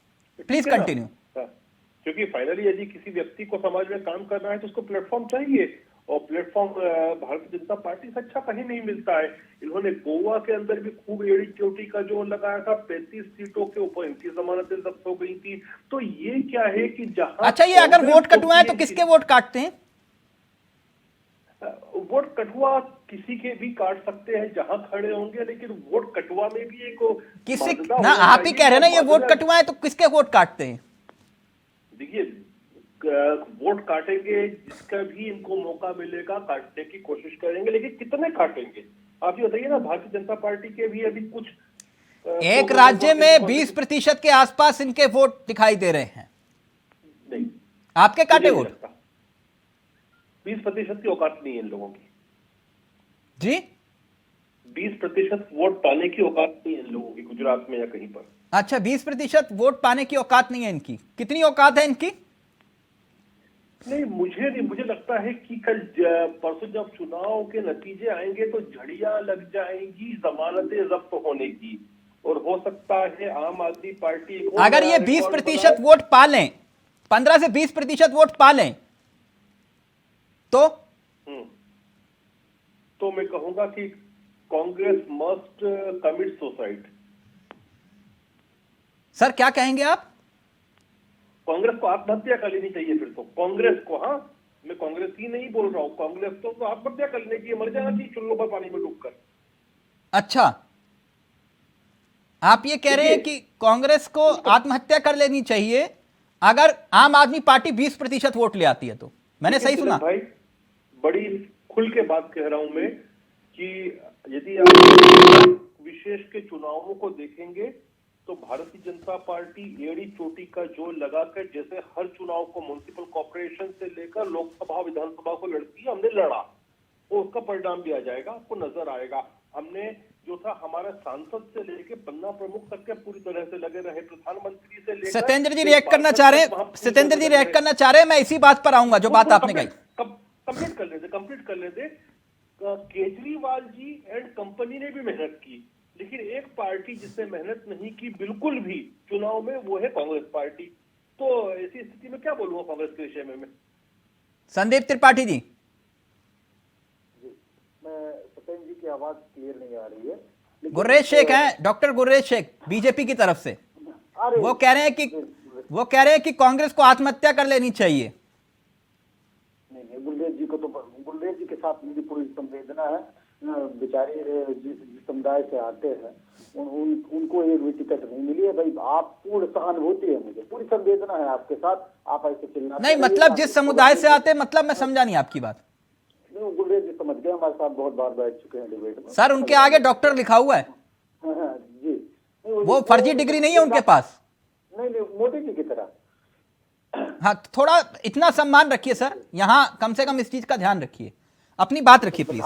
A: Please continue.
F: क्योंकि फाइनली यदि किसी व्यक्ति को समाज में काम करना है तो उसको प्लेटफॉर्म चाहिए, और प्लेटफॉर्म भारतीय जनता पार्टी से अच्छा कहीं नहीं मिलता है। इन्होंने गोवा के अंदर भी खूब एड़ी चोटी का जोर लगाया था, 35 सीटों के ऊपर इनकी जमानतें जब्त हो गई थी। तो ये क्या है कि जहां
A: अच्छा, ये अगर वोट कटुआ है तो किसके वोट काटते हैं?
F: वोट कटुआ किसी के भी काट सकते हैं जहां खड़े होंगे, लेकिन वोट कटुआ में भी एक
A: किसी
F: माध्यता
A: ना,
F: होना
A: आप ही
F: चाहिए।
A: कह रहे हैं ना ये वोट
F: माध्यता-
A: कटुआ है, तो किसके वोट काटते हैं?
F: देखिए, वोट काटेंगे, जिसका भी इनको मौका मिलेगा काटने की कोशिश करेंगे, लेकिन कितने काटेंगे आप ये बताइए ना। भारतीय जनता पार्टी के भी अभी कुछ
A: एक राज्य में 20% के आसपास इनके वोट दिखाई दे रहे हैं।
F: नहीं,
A: आपके काटे वोट?
F: 20% की औकात नहीं है इन लोगों की।
A: जी,
F: 20% वोट पाने की औकात नहीं है इन लोगों की गुजरात में या कहीं पर।
A: अच्छा, 20% वोट पाने की औकात नहीं है इनकी। कितनी औकात है इनकी?
F: नहीं, मुझे लगता है कि कल परसों जब चुनाव के नतीजे आएंगे तो झड़ियां लग जाएंगी जमानतें जब्त होने की, और हो सकता है आम आदमी पार्टी
A: अगर ये 20% वोट पा लें, 15 से 20% वोट पा लें,
F: तो मैं कहूंगा कि Congress must commit suicide.
A: Sir क्या कहेंगे आप?
F: कांग्रेस को आत्महत्या कर लेनी चाहिए फिर तो। कांग्रेस को, हाँ, मैं कांग्रेस ही नहीं बोल रहा हूँ, कांग्रेस तो आत्महत्या कर लेनी चाहिए, मर जाना चाहिए चुल्लू पर पानी में डूबकर।
A: अच्छा, आप ये कह रहे हैं कि कांग्रेस को आत्महत्या कर लेनी चाहिए अगर आम आदमी पार्टी 20% वोट ले आती है तो? मैंने सही सुना?
F: भाई, बड़ी खुल के बात कह रहा हूं मैं कि यदि आप विशेष के चुनावों को देखेंगे तो भारतीय जनता पार्टी एड़ी चोटी का जोर लगाकर, जैसे हर चुनाव को म्युनिसिपल कॉर्पोरेशन से लेकर लोकसभा विधानसभा को लड़ती है, हमने लड़ा, और उसका परिणाम भी आ जाएगा, आपको नजर आएगा। हमने जो था हमारे सांसद से लेकर पन्ना प्रमुख तक के पूरी तरह से लगे रहे, प्रधानमंत्री से लेकर।
A: सत्येंद्र जी रिएक्ट करना चाह रहे हैं, सत्येंद्र जी रिएक्ट करना चाह रहे हैं, मैं इसी बात पर आऊंगा जो बात आपने कही।
F: कंप्लीट कर लेते। केजरीवाल जी एंड कंपनी ने भी मेहनत की, लेकिन एक पार्टी जिसने मेहनत नहीं की बिल्कुल भी चुनाव में, वो है कांग्रेस पार्टी। तो ऐसी स्थिति में क्या बोलूंगा कांग्रेस के विषय में मैं?
A: संदीप त्रिपाठी जी,
C: मैं सत्येंद्र जी की आवाज क्लियर नहीं आ रही है।
A: गुर्रेज शेख हैं, डॉक्टर गुर्रेज शेख, बीजेपी की तरफ से। वो कह रहे हैं कि कांग्रेस को आत्महत्या कर लेनी चाहिए।
C: नहीं, गुरदेव जी को तो, गुरदेव जी के साथ मेरी पूरी संवेदना है। बेचारे जिस समुदाय से आते हैं उनको एक भी टिकट नहीं मिली है। भाई आप पूर्ण सहानुभूति है, मुझे पूरी संवेदना है आपके साथ, आप ऐसे चिल्लाते
A: नहीं, मतलब जिस समुदाय से आते, मतलब मैं समझा नहीं आपकी बात।
C: गुलरेज जी समझ गए, हमारे साथ बहुत बार बैठ चुके हैं डिबेट में।
A: सर उनके आगे डॉक्टर लिखा हुआ है।
C: हाँ, जी।
A: वो फर्जी डिग्री नहीं है उनके पास।
C: नहीं, मोदी जी की तरह।
A: हाँ, थोड़ा इतना सम्मान रखिए सर, यहाँ कम से कम इस चीज का ध्यान रखिए, अपनी बात रखिए प्लीज।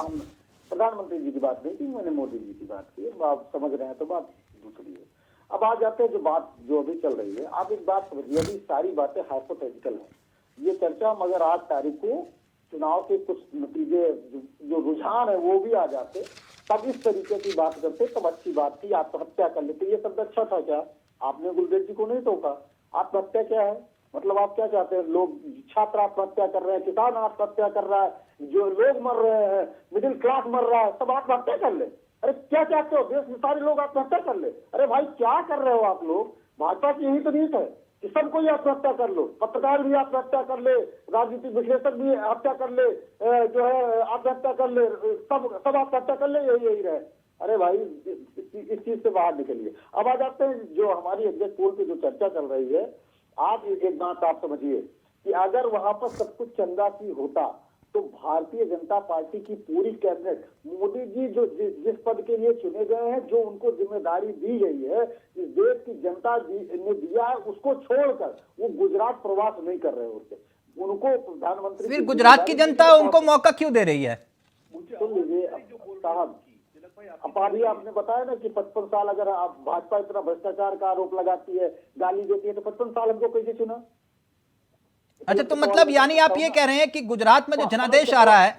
C: प्रधानमंत्री जी की बात नहीं की मैंने, मोदी जी की बात की। आप समझ रहे हैं तो बात दूसरी है। अब आ जाते हैं जो अभी चल रही है। आप एक बात समझिए, अभी सारी बातें हाइपोथेटिकल है। ये चर्चा मगर 8 तारीख को चुनाव के कुछ नतीजे जो रुझान है वो भी आ जाते, तब इस तरीके की बात करते, तब अच्छी बात थी। आत्महत्या कर लेते, ये सब अच्छा था क्या? आपने गुलरेज जी को नहीं टोका। आत्महत्या क्या है? मतलब आप क्या चाहते हैं? लोग, छात्र आत्महत्या कर रहे हैं, किसान आत्महत्या कर रहा है, जो लोग मर रहे हैं, मिडिल क्लास मर रहा है, सब आत्महत्या कर ले। अरे क्या चाहते हो? देश में सारे लोग आत्महत्या कर ले? अरे भाई क्या कर रहे हो आप लोग? भाजपा की यही तो नीति है कि सबको ही आत्महत्या कर लो, पत्रकार भी आत्महत्या कर ले, राजनीतिक विश्लेषक भी हत्या कर ले, जो है आत्महत्या कर ले, सब आत्महत्या कर ले, यही रहे। अरे भाई इस चीज से बाहर निकलिए। अब आ जाते हैं जो हमारी एग्जिट पोल की जो चर्चा चल रही है। आप एक बात आप समझिए कि अगर वहां पर सब कुछ चंदा सी होता तो भारतीय जनता पार्टी की पूरी कैबिनेट, मोदी जी जो जिस पद के लिए चुने गए हैं, जो उनको जिम्मेदारी दी गई है, इस देश की जनता ने दिया है, उसको छोड़कर वो गुजरात प्रवास नहीं कर रहे होते। उनको प्रधानमंत्री,
A: फिर गुजरात की जनता उनको मौका क्यों दे रही है?
C: सुन लीजिए साहब, अब अभी आपने बताया ना कि 55 साल अगर आप भाजपा इतना भ्रष्टाचार का आरोप लगाती है, गाली देती है, तो 55 साल हमको कैसे चुना?
A: अच्छा, तो मतलब यानी आप ये कह रहे हैं कि गुजरात में जो जनादेश आ रहा है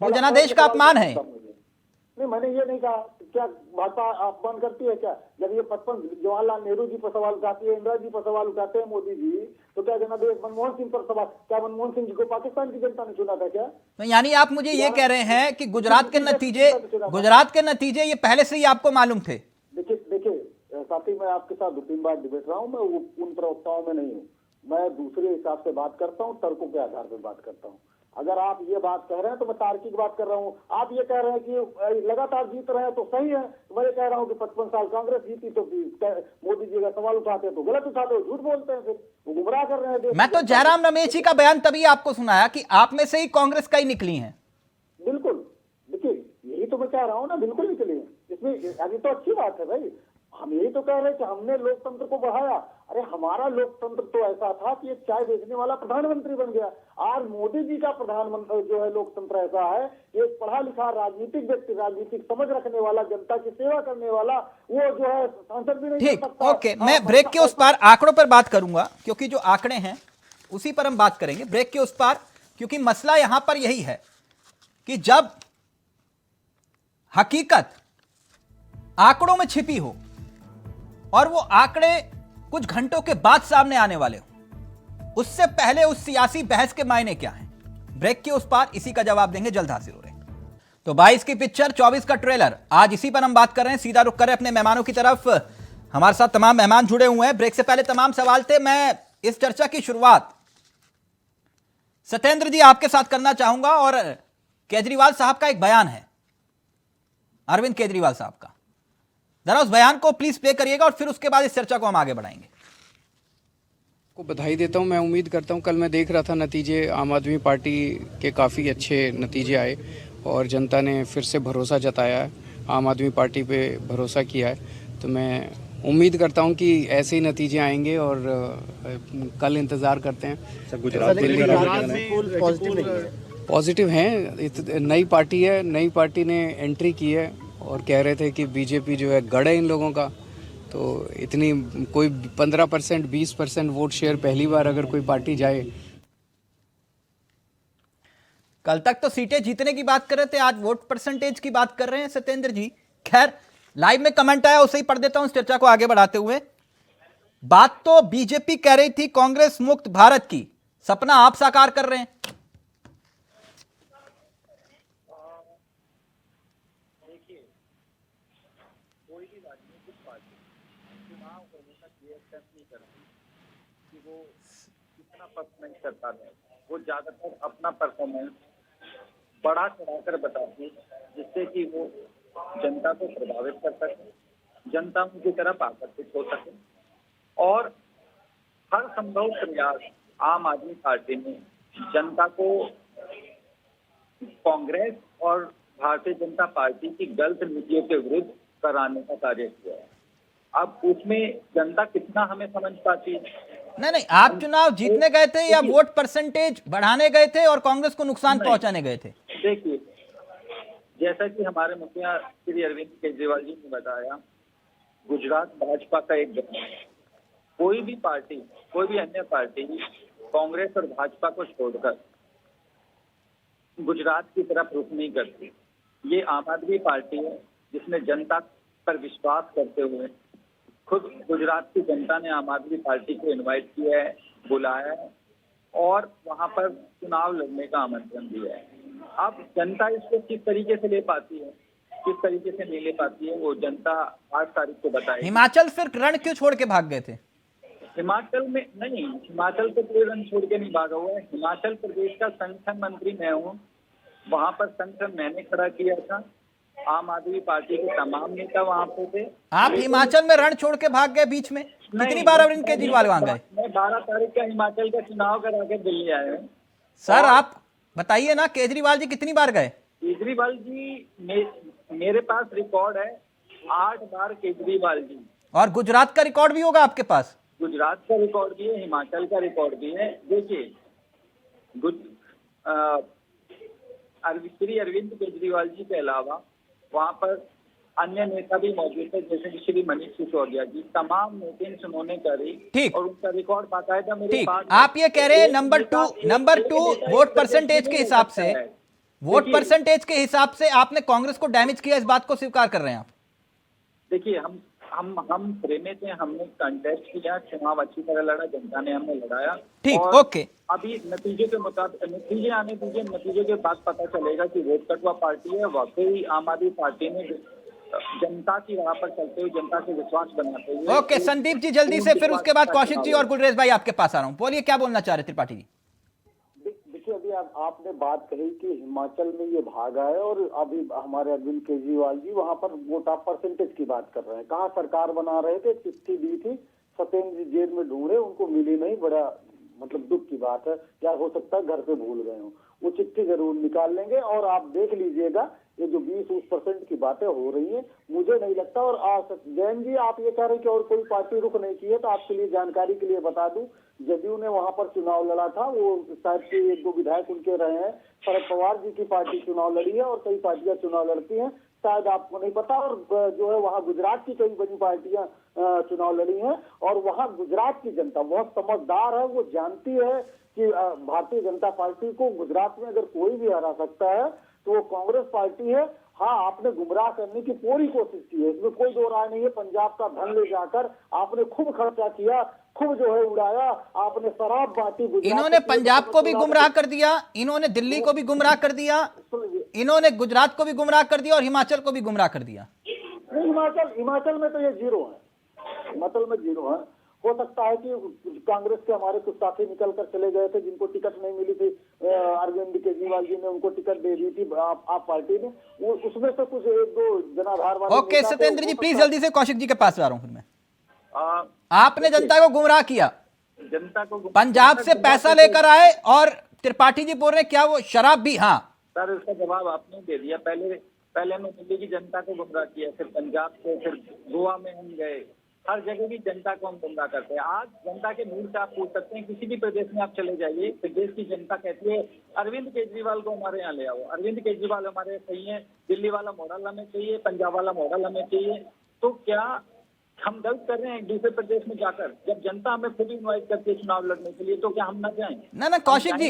A: वो जनादेश का अपमान है?
C: नहीं, मैंने ये नहीं कहा। क्या भाजपा अपमान करती है क्या? जब ये 55 जवाहरलाल नेहरू जी पर सवाल उठाती है, इंदिरा जी पर सवाल उठाते हैं मोदी जी, तो क्या जनादेश मनमोहन सिंह पर सवाल? क्या मनमोहन सिंह जी को पाकिस्तान की जनता ने चुना था क्या?
A: तो यानी आप मुझे ये कह रहे हैं कि गुजरात के नतीजे ये पहले से ही आपको मालूम थे?
C: देखिए साथी, मैं आपके साथ 2-3 बार डिबेट रहा हूँ, मैं वो उन प्रवक्ताओं में नहीं हूँ। मैं दूसरे हिसाब से बात करता हूँ, तर्कों के आधार पर बात करता हूँ। अगर आप ये बात कह रहे हैं तो मैं तार्किक बात कर रहा हूँ। आप ये कह रहे हैं कि लगातार जीत रहे हैं तो सही है, मैं ये कह रहा हूँ कि 55 साल कांग्रेस जीती तो मोदी जी का सवाल उठाते हैं तो गलत उठाते हो, झूठ बोलते हैं, फिर वो गुमराह कर रहे हैं।
A: मैं तो जयराम रमेश जी का बयान तभी आपको सुनाया कि आप में से ही कांग्रेस का ही निकली है।
C: बिल्कुल, देखिए यही तो मैं कह रहा हूँ ना, बिल्कुल निकली है। इसमें अभी तो अच्छी बात है भाई, हम यही तो कह रहे हैं कि हमने लोकतंत्र को बढ़ाया। अरे हमारा लोकतंत्र तो ऐसा था कि एक चाय बेचने वाला प्रधानमंत्री बन गया। आज मोदी जी का प्रधानमंत्री जो है लोकतंत्र ऐसा है, एक पढ़ा लिखा राजनीतिक व्यक्ति, राजनीतिक समझ रखने वाला, जनता की सेवा करने वाला, वो जो है सांसद भी नहीं।
A: ठीक, ओके, मैं ब्रेक के उस पार आंकड़ों पर बात करूंगा, क्योंकि जो आंकड़े हैं उसी पर हम बात करेंगे ब्रेक के उस पार, क्योंकि मसला यहां पर यही है कि जब हकीकत आंकड़ों में छिपी हो और वो आंकड़े कुछ घंटों के बाद सामने आने वाले हो, उससे पहले उस सियासी बहस के मायने क्या हैं? ब्रेक के उस पार इसी का जवाब देंगे, जल्द हाजिर हो रहे हैं। तो 22 की पिक्चर, 24 का ट्रेलर, आज इसी पर हम बात कर रहे हैं। सीधा रुक कर अपने मेहमानों की तरफ। हमारे साथ तमाम मेहमान जुड़े हुए हैं। ब्रेक से पहले तमाम सवाल थे। मैं इस चर्चा की शुरुआत सत्येंद्र जी आपके साथ करना चाहूंगा, और केजरीवाल साहब का एक बयान है, अरविंद केजरीवाल साहब का। जरा उस बयान को प्लीज प्ले करिएगा और फिर उसके बाद इस चर्चा को हम आगे बढ़ाएंगे।
G: को बधाई देता हूं। मैं उम्मीद करता हूं, कल मैं देख रहा था नतीजे, आम आदमी पार्टी के काफ़ी अच्छे नतीजे आए और जनता ने फिर से भरोसा जताया है, आम आदमी पार्टी पे भरोसा किया है। तो मैं उम्मीद करता हूं कि ऐसे ही नतीजे आएंगे और कल इंतज़ार करते हैं।
H: गुजरात
G: पॉजिटिव हैं, नई पार्टी है, नई पार्टी ने एंट्री की है और कह रहे थे कि बीजेपी जो है गढ़ है इन लोगों का, तो इतनी कोई 15% 20% वोट शेयर पहली बार अगर कोई पार्टी जाए।
A: कल तक तो सीटें जीतने की बात कर रहे थे, आज वोट परसेंटेज की बात कर रहे हैं सत्येंद्र जी। खैर, लाइव में कमेंट आया, उसे ही पढ़ देता हूं इस चर्चा को आगे बढ़ाते हुए। बात तो बीजेपी कह रही थी कांग्रेस मुक्त भारत की, सपना आप साकार कर रहे हैं।
E: परफॉर्मेंस करता है, वो ज्यादातर अपना परफॉर्मेंस बढ़ा चढ़ाकर बताते हैं, जिससे कि वो जनता को प्रभावित कर सके, जनता उनकी तरफ आकर्षित हो सके। और हर संभव प्रयास आम आदमी पार्टी ने जनता को कांग्रेस और भारतीय जनता पार्टी की गलत नीतियों के विरुद्ध कराने का कार्य किया है। अब उसमें जनता कितना हमें समझ पाती है।
A: नहीं, आप चुनाव जीतने गए थे या वोट परसेंटेज बढ़ाने गए थे और कांग्रेस को नुकसान पहुंचाने गए थे?
E: देखिए, जैसा कि हमारे मुखिया श्री अरविंद केजरीवाल जी ने बताया, गुजरात भाजपा का एक गठन है। कोई भी पार्टी, कोई भी अन्य पार्टी कांग्रेस और भाजपा को छोड़कर गुजरात की तरफ रुख नहीं करती। ये आम आदमी पार्टी है जिसने जनता पर विश्वास करते हुए खुद गुजरात की जनता ने आम आदमी पार्टी को इनवाइट किया है, बुलाया है और वहां पर चुनाव लड़ने का आमंत्रण दिया है। अब जनता इसको किस तरीके से ले पाती है, किस तरीके से नहीं ले पाती है, वो जनता 8 तारीख को बताएगी।
A: हिमाचल फिर रण क्यों छोड़ के भाग गए थे?
E: हिमाचल में नहीं, हिमाचल से कोई रण छोड़ के नहीं भागा हुआ है। हिमाचल प्रदेश का संगठन मंत्री मैं हूँ, वहां पर संगठन मैंने खड़ा किया था। आम आदमी पार्टी के तमाम नेता वहां पे थे।
A: आप हिमाचल में रण छोड़ के भाग गए बीच में? कितनी बार अरविंद केजरीवाल वहां गए?
E: मैं 12 तारीख का हिमाचल का चुनाव करा के दिल्ली आया हूँ।
A: सर आप बताइए ना, केजरीवाल जी कितनी बार गए?
E: केजरीवाल जी मेरे पास रिकॉर्ड है 8 बार केजरीवाल जी।
A: और गुजरात का रिकॉर्ड भी होगा आपके पास?
E: गुजरात का रिकॉर्ड भी है, हिमाचल का रिकॉर्ड भी है। देखिए, श्री अरविंद केजरीवाल जी के अलावा वहां पर अन्य नेता भी मौजूद थे, जैसे कि श्री मनीष सिसोदिया जी। तमाम मीटिंग्स उन्होंने करी।
A: ठीक।
E: और उनका रिकॉर्ड बाकायदा मेरे
A: ठीक,
E: पास।
A: आप ये कह रहे हैं नंबर टू वोट परसेंटेज के हिसाब से, वोट परसेंटेज के हिसाब से आपने कांग्रेस को डैमेज किया, इस बात को स्वीकार कर रहे हैं आप?
E: देखिए, हम प्रेमित हैं, हमने कंटेस्ट किया, चुनाव अच्छी तरह लड़ा, जनता ने हमें लड़ाया।
A: ठीक,
E: और
A: ओके।
E: अभी नतीजे के मुताबिक नतीजे आने दीजिए, नतीजे के बाद पता चलेगा कि वोट कटवा पार्टी है वाकई आम आदमी पार्टी ने जनता की राह पर चलते हुए, जनता से विश्वास बनाते हुए।
A: ओके संदीप जी, जल्दी से, फिर उसके बाद कौशिक जी और गुलरेज भाई आपके पास आ रहा हूं। बोलिए, क्या बोलना चाह रहे त्रिपाठी जी?
C: देखिए, अभी आपने बात कही कि हिमाचल में ये भागा है और अभी हमारे अरविंद केजरीवाल जी वहां पर वोट ऑफ परसेंटेज की बात कर रहे हैं। कहाँ सरकार बना रहे थे, चिट्ठी दी थी, सत्येंद्र जी जेल में ढूंढे, उनको मिली नहीं। बड़ा मतलब दुख की बात है। क्या हो सकता है घर पे भूल गए हो, वो चिट्ठी जरूर निकाल लेंगे। और आप देख लीजिएगा, ये जो 20% की बातें हो रही हैं, मुझे नहीं लगता। और जैन जी, आप ये कह रहे हैं कि और कोई पार्टी रुख नहीं की है, तो आपके लिए जानकारी के लिए बता दूं, जदयू ने वहां पर चुनाव लड़ा था, वो शायद से 1-2 विधायक उनके रहे हैं। शरद पवार जी की पार्टी चुनाव लड़ी है और कई पार्टियां चुनाव लड़ती हैं, शायद आपको नहीं पता। और जो है वहाँ गुजरात की कई बड़ी पार्टियां चुनाव लड़ी हैं और वहाँ गुजरात की जनता बहुत समझदार है, वो जानती है कि भारतीय जनता पार्टी को गुजरात में अगर कोई भी हरा सकता है तो वो कांग्रेस पार्टी है। हाँ, आपने गुमराह करने की पूरी कोशिश की है, इसमें कोई दो राय नहीं है। पंजाब का धन ले जाकर आपने खूब खर्चा किया, खूब जो है उड़ाया, आपने शराब बांटी।
A: इन्होंने पंजाब को भी गुमराह कर दिया, इन्होंने दिल्ली को भी गुमराह कर दिया, इन्होंने गुजरात को भी गुमराह कर दिया और हिमाचल को भी गुमराह कर दिया।
C: हिमाचल में तो ये जीरो है, हिमाचल में जीरो है। हो सकता है कि कांग्रेस के हमारे कुछ साथी निकल कर चले गए थे जिनको टिकट नहीं मिली थी, अरविंद केजरीवाल जी ने उनको टिकट दे दी थी आप पार्टी ने, उसमें से कुछ 1-2 जनाधार वाले।
A: ओके सत्येंद्र जी, प्लीज जल्दी से कौशिक जी के पास आ रहा हूं फिर मैं। आपने जनता को गुमराह किया,
E: जनता को
A: पंजाब से पैसा लेकर आए और त्रिपाठी जी बोल रहे हैं क्या वो शराब भी? हाँ
E: सर, इसका जवाब आपने दे दिया। पहले हमने दिल्ली की जनता को गुमराह किया, फिर पंजाब को, फिर गोवा में हम गए। हर जगह की जनता को हम गुमराह करते हैं। आज जनता के मूड से आप पूछ सकते हैं, किसी भी प्रदेश में आप चले जाइए, प्रदेश की जनता कहती है अरविंद केजरीवाल को हमारे यहाँ ले आओ, अरविंद केजरीवाल हमारे यहाँ चाहिए, दिल्ली वाला मॉडल हमें चाहिए, पंजाब वाला मॉडल हमें चाहिए। तो क्या हम गलत कर रहे हैं दूसरे प्रदेश में जाकर? जब जनता हमें खुद इनवाइट करती है चुनाव लड़ने के लिए, तो क्या हम ना जाएं?
A: ना कौशिक जी,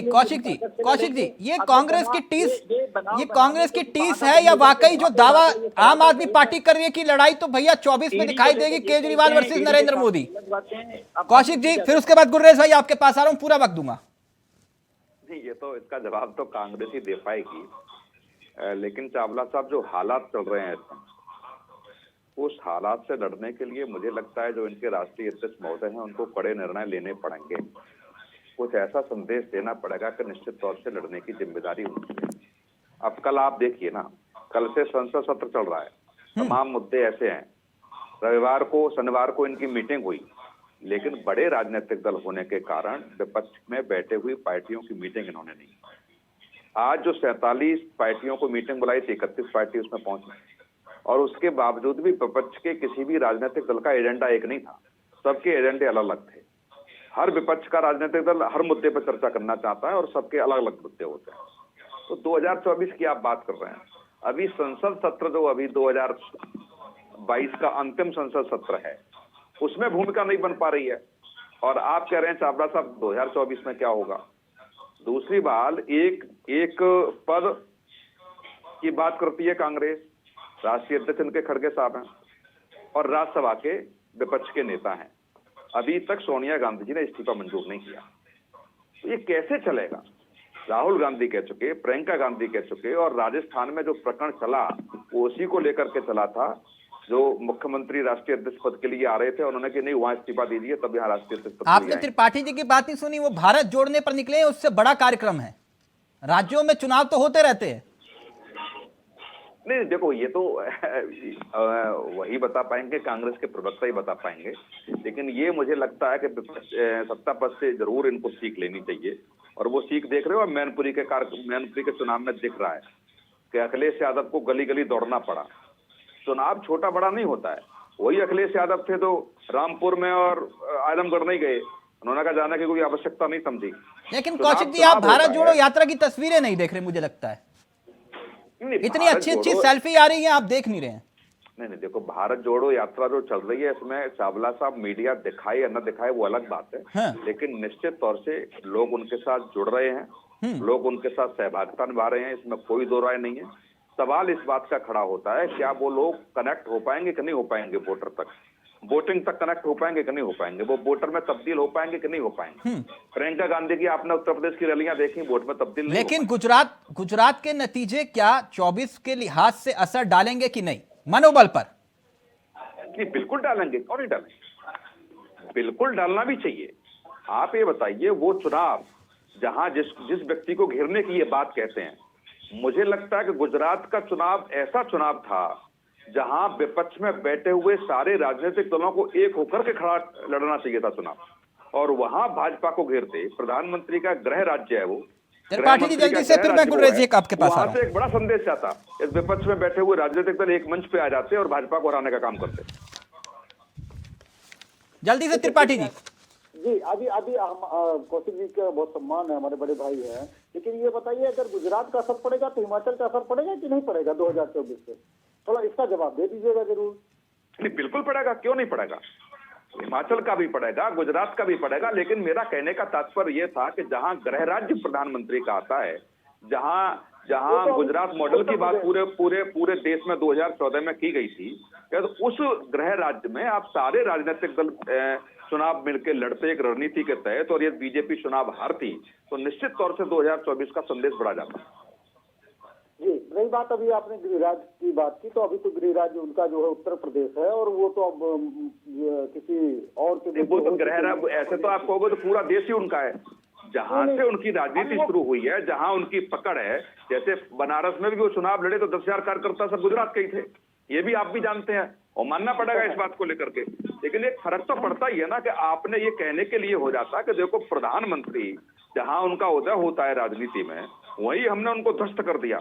A: ये कांग्रेस की टीस, ये कांग्रेस की टीस है या वाकई जो दावा आम आदमी पार्टी कर रही है कि लड़ाई तो भैया 24 में दिखाई देगी, केजरीवाल वर्सेस नरेंद्र मोदी? कौशिक जी, फिर उसके बाद गुलरेज भाई आपके पास आ रहा हूं, पूरा वक्त दूंगा।
D: नहीं, ये तो इसका जवाब तो कांग्रेस ही दे पाएगी, लेकिन चावला साहब जो हालात चल रहे हैं उस हालात से लड़ने के लिए मुझे लगता है जो इनके राष्ट्रीय अध्यक्ष महोदय हैं उनको कड़े निर्णय लेने पड़ेंगे। कुछ ऐसा संदेश देना पड़ेगा कि निश्चित तौर से लड़ने की जिम्मेदारी उनकी है। अब कल आप देखिए ना, कल से संसद सत्र चल रहा है, तमाम मुद्दे ऐसे हैं। रविवार को, शनिवार को इनकी मीटिंग हुई, लेकिन बड़े राजनीतिक दल होने के कारण विपक्ष में बैठे हुई पार्टियों की मीटिंग इन्होंने नहीं। आज जो 47 पार्टियों को मीटिंग बुलाई थी, 31 पार्टी उसमें पहुंची, और उसके बावजूद भी विपक्ष के किसी भी राजनीतिक दल का एजेंडा एक नहीं था, सबके एजेंडे अलग अलग थे। हर विपक्ष का राजनीतिक दल हर मुद्दे पर चर्चा करना चाहता है और सबके अलग अलग मुद्दे होते हैं। तो 2024 की आप बात कर रहे हैं, अभी संसद सत्र जो अभी 2022 का अंतिम संसद सत्र है, उसमें भूमिका नहीं बन पा रही है, और आप कह रहे हैं चावड़ा साहब 2024 में क्या होगा। दूसरी बात, एक पद की बात करती है कांग्रेस, राष्ट्रीय अध्यक्ष इनके खड़गे साहब हैं और राज्यसभा के विपक्ष के नेता हैं। अभी तक सोनिया गांधी जी ने इस्तीफा मंजूर नहीं किया, तो ये कैसे चलेगा। राहुल गांधी कह चुके, प्रियंका गांधी कह चुके, और राजस्थान में जो प्रकरण चला वो उसी को लेकर के चला था, जो मुख्यमंत्री राष्ट्रीय अध्यक्ष पद के लिए आ रहे थे, उन्होंने कि नहीं वहां इस्तीफा दीजिए, तब यहाँ राष्ट्रीय अध्यक्ष पद।
A: आपने त्रिपाठी जी की बात नहीं सुनी, वो भारत जोड़ने पर निकले, उससे बड़ा कार्यक्रम है। राज्यों में चुनाव तो होते रहते हैं।
D: नहीं देखो, ये तो वही बता पाएंगे, कांग्रेस के प्रवक्ता ही बता पाएंगे, लेकिन ये मुझे लगता है कि सत्ता पद से जरूर इनको सीख लेनी चाहिए, और वो सीख देख रहे हो। मैनपुरी के चुनाव में दिख रहा है कि अखिलेश यादव को गली गली दौड़ना पड़ा। चुनाव छोटा बड़ा नहीं होता है, वही अखिलेश यादव थे तो रामपुर में और आजमगढ़ नहीं गए, उन्होंने कहा जाने की कोई आवश्यकता नहीं समझी।
A: लेकिन कौशिक जी, आप भारत जोड़ो यात्रा की तस्वीरें नहीं देख रहे, मुझे लगता है इतनी अच्छी अच्छी सेल्फी आ रही है, आप देख नहीं रहे हैं।
D: नहीं देखो, भारत जोड़ो यात्रा जो चल रही है, इसमें चावला साहब मीडिया दिखाए या न दिखाए वो अलग बात है,
A: हाँ।
D: लेकिन निश्चित तौर से लोग उनके साथ जुड़ रहे हैं, लोग उनके साथ सहभागिता निभा रहे हैं, इसमें कोई दो राय नहीं है। सवाल इस बात का खड़ा होता है, क्या वो लोग कनेक्ट हो पाएंगे कि नहीं हो पाएंगे वोटर तक, वोटिंग तक कनेक्ट हो पाएंगे कि नहीं हो पाएंगे, वो वोटर में तब्दील हो पाएंगे कि नहीं हो पाएंगे। प्रियंका गांधी की आपने उत्तर प्रदेश की रैलियां देखी, वोट में तब्दील नहीं।
A: लेकिन गुजरात के नतीजे क्या 24 के लिहाज से असर डालेंगे कि नहीं मनोबल पर?
D: नहीं, बिल्कुल डालेंगे, क्यों नहीं डालेंगे, बिल्कुल डालना भी चाहिए। आप ये बताइए, वो चुनाव जहां जिस व्यक्ति को घेरने की ये बात कहते हैं, मुझे लगता है कि गुजरात का चुनाव ऐसा चुनाव था जहां विपक्ष में बैठे हुए सारे राजनीतिक दलों को एक होकर के खड़ा लड़ना चाहिए था चुनाव, और वहां भाजपा को घेरते। प्रधानमंत्री का गृह राज्य है वो,
A: त्रिपाठी जी जल्दी से, फिर मैं गुररेज जी आपके पास आ रहा हूं।
D: एक बड़ा संदेश आता, इस विपक्ष में बैठे हुए राजनीतिक दल एक मंच पे आ जाते और भाजपा को हराने का काम करते।
A: जल्दी से त्रिपाठी जी।
C: जी, अभी हम कौशिक जी का बहुत सम्मान है, हमारे बड़े भाई हैं, लेकिन ये बताइए, अगर गुजरात का असर पड़ेगा तो हिमाचल का असर पड़ेगा कि नहीं पड़ेगा 2024 से? थोड़ा इसका जवाब दे दीजिएगा जरूर।
D: नहीं, बिल्कुल पड़ेगा, क्यों नहीं पड़ेगा। हिमाचल का भी पड़ेगा, गुजरात का भी पड़ेगा, लेकिन मेरा कहने का तात्पर्य यह था कि जहां गृह राज्य प्रधानमंत्री का आता है, जहां गुजरात मॉडल की बात पूरे देश में 2014 में की गई थी, तो उस गृह राज्य में आप सारे राजनीतिक दल चुनाव मिलकर लड़ते एक रणनीति के तहत, और ये बीजेपी चुनाव हारती तो निश्चित तौर से 2024 का संदेश बढ़ा जाता।
C: जी, रही बात अभी आपने गृहराज की बात की, तो अभी तो गृहराज उनका जो है उत्तर प्रदेश है, और वो तो अब किसी और के
D: वो तो गृहराज, ऐसे तो आप कहोगे तो पूरा देश ही उनका है। जहां से उनकी राजनीति शुरू हुई है, जहां उनकी पकड़ है, जैसे बनारस में भी वो चुनाव लड़े तो 10,000 कार्यकर्ता सब गुजरात के ही थे, ये भी आप भी जानते हैं, और मानना पड़ेगा इस बात को लेकर के। लेकिन एक फर्क तो पड़ता ही है ना, कि आपने ये कहने के लिए हो जाता कि देखो प्रधानमंत्री जहां उनका उदय होता है राजनीति में, वही हमने उनको ध्वस्त कर दिया।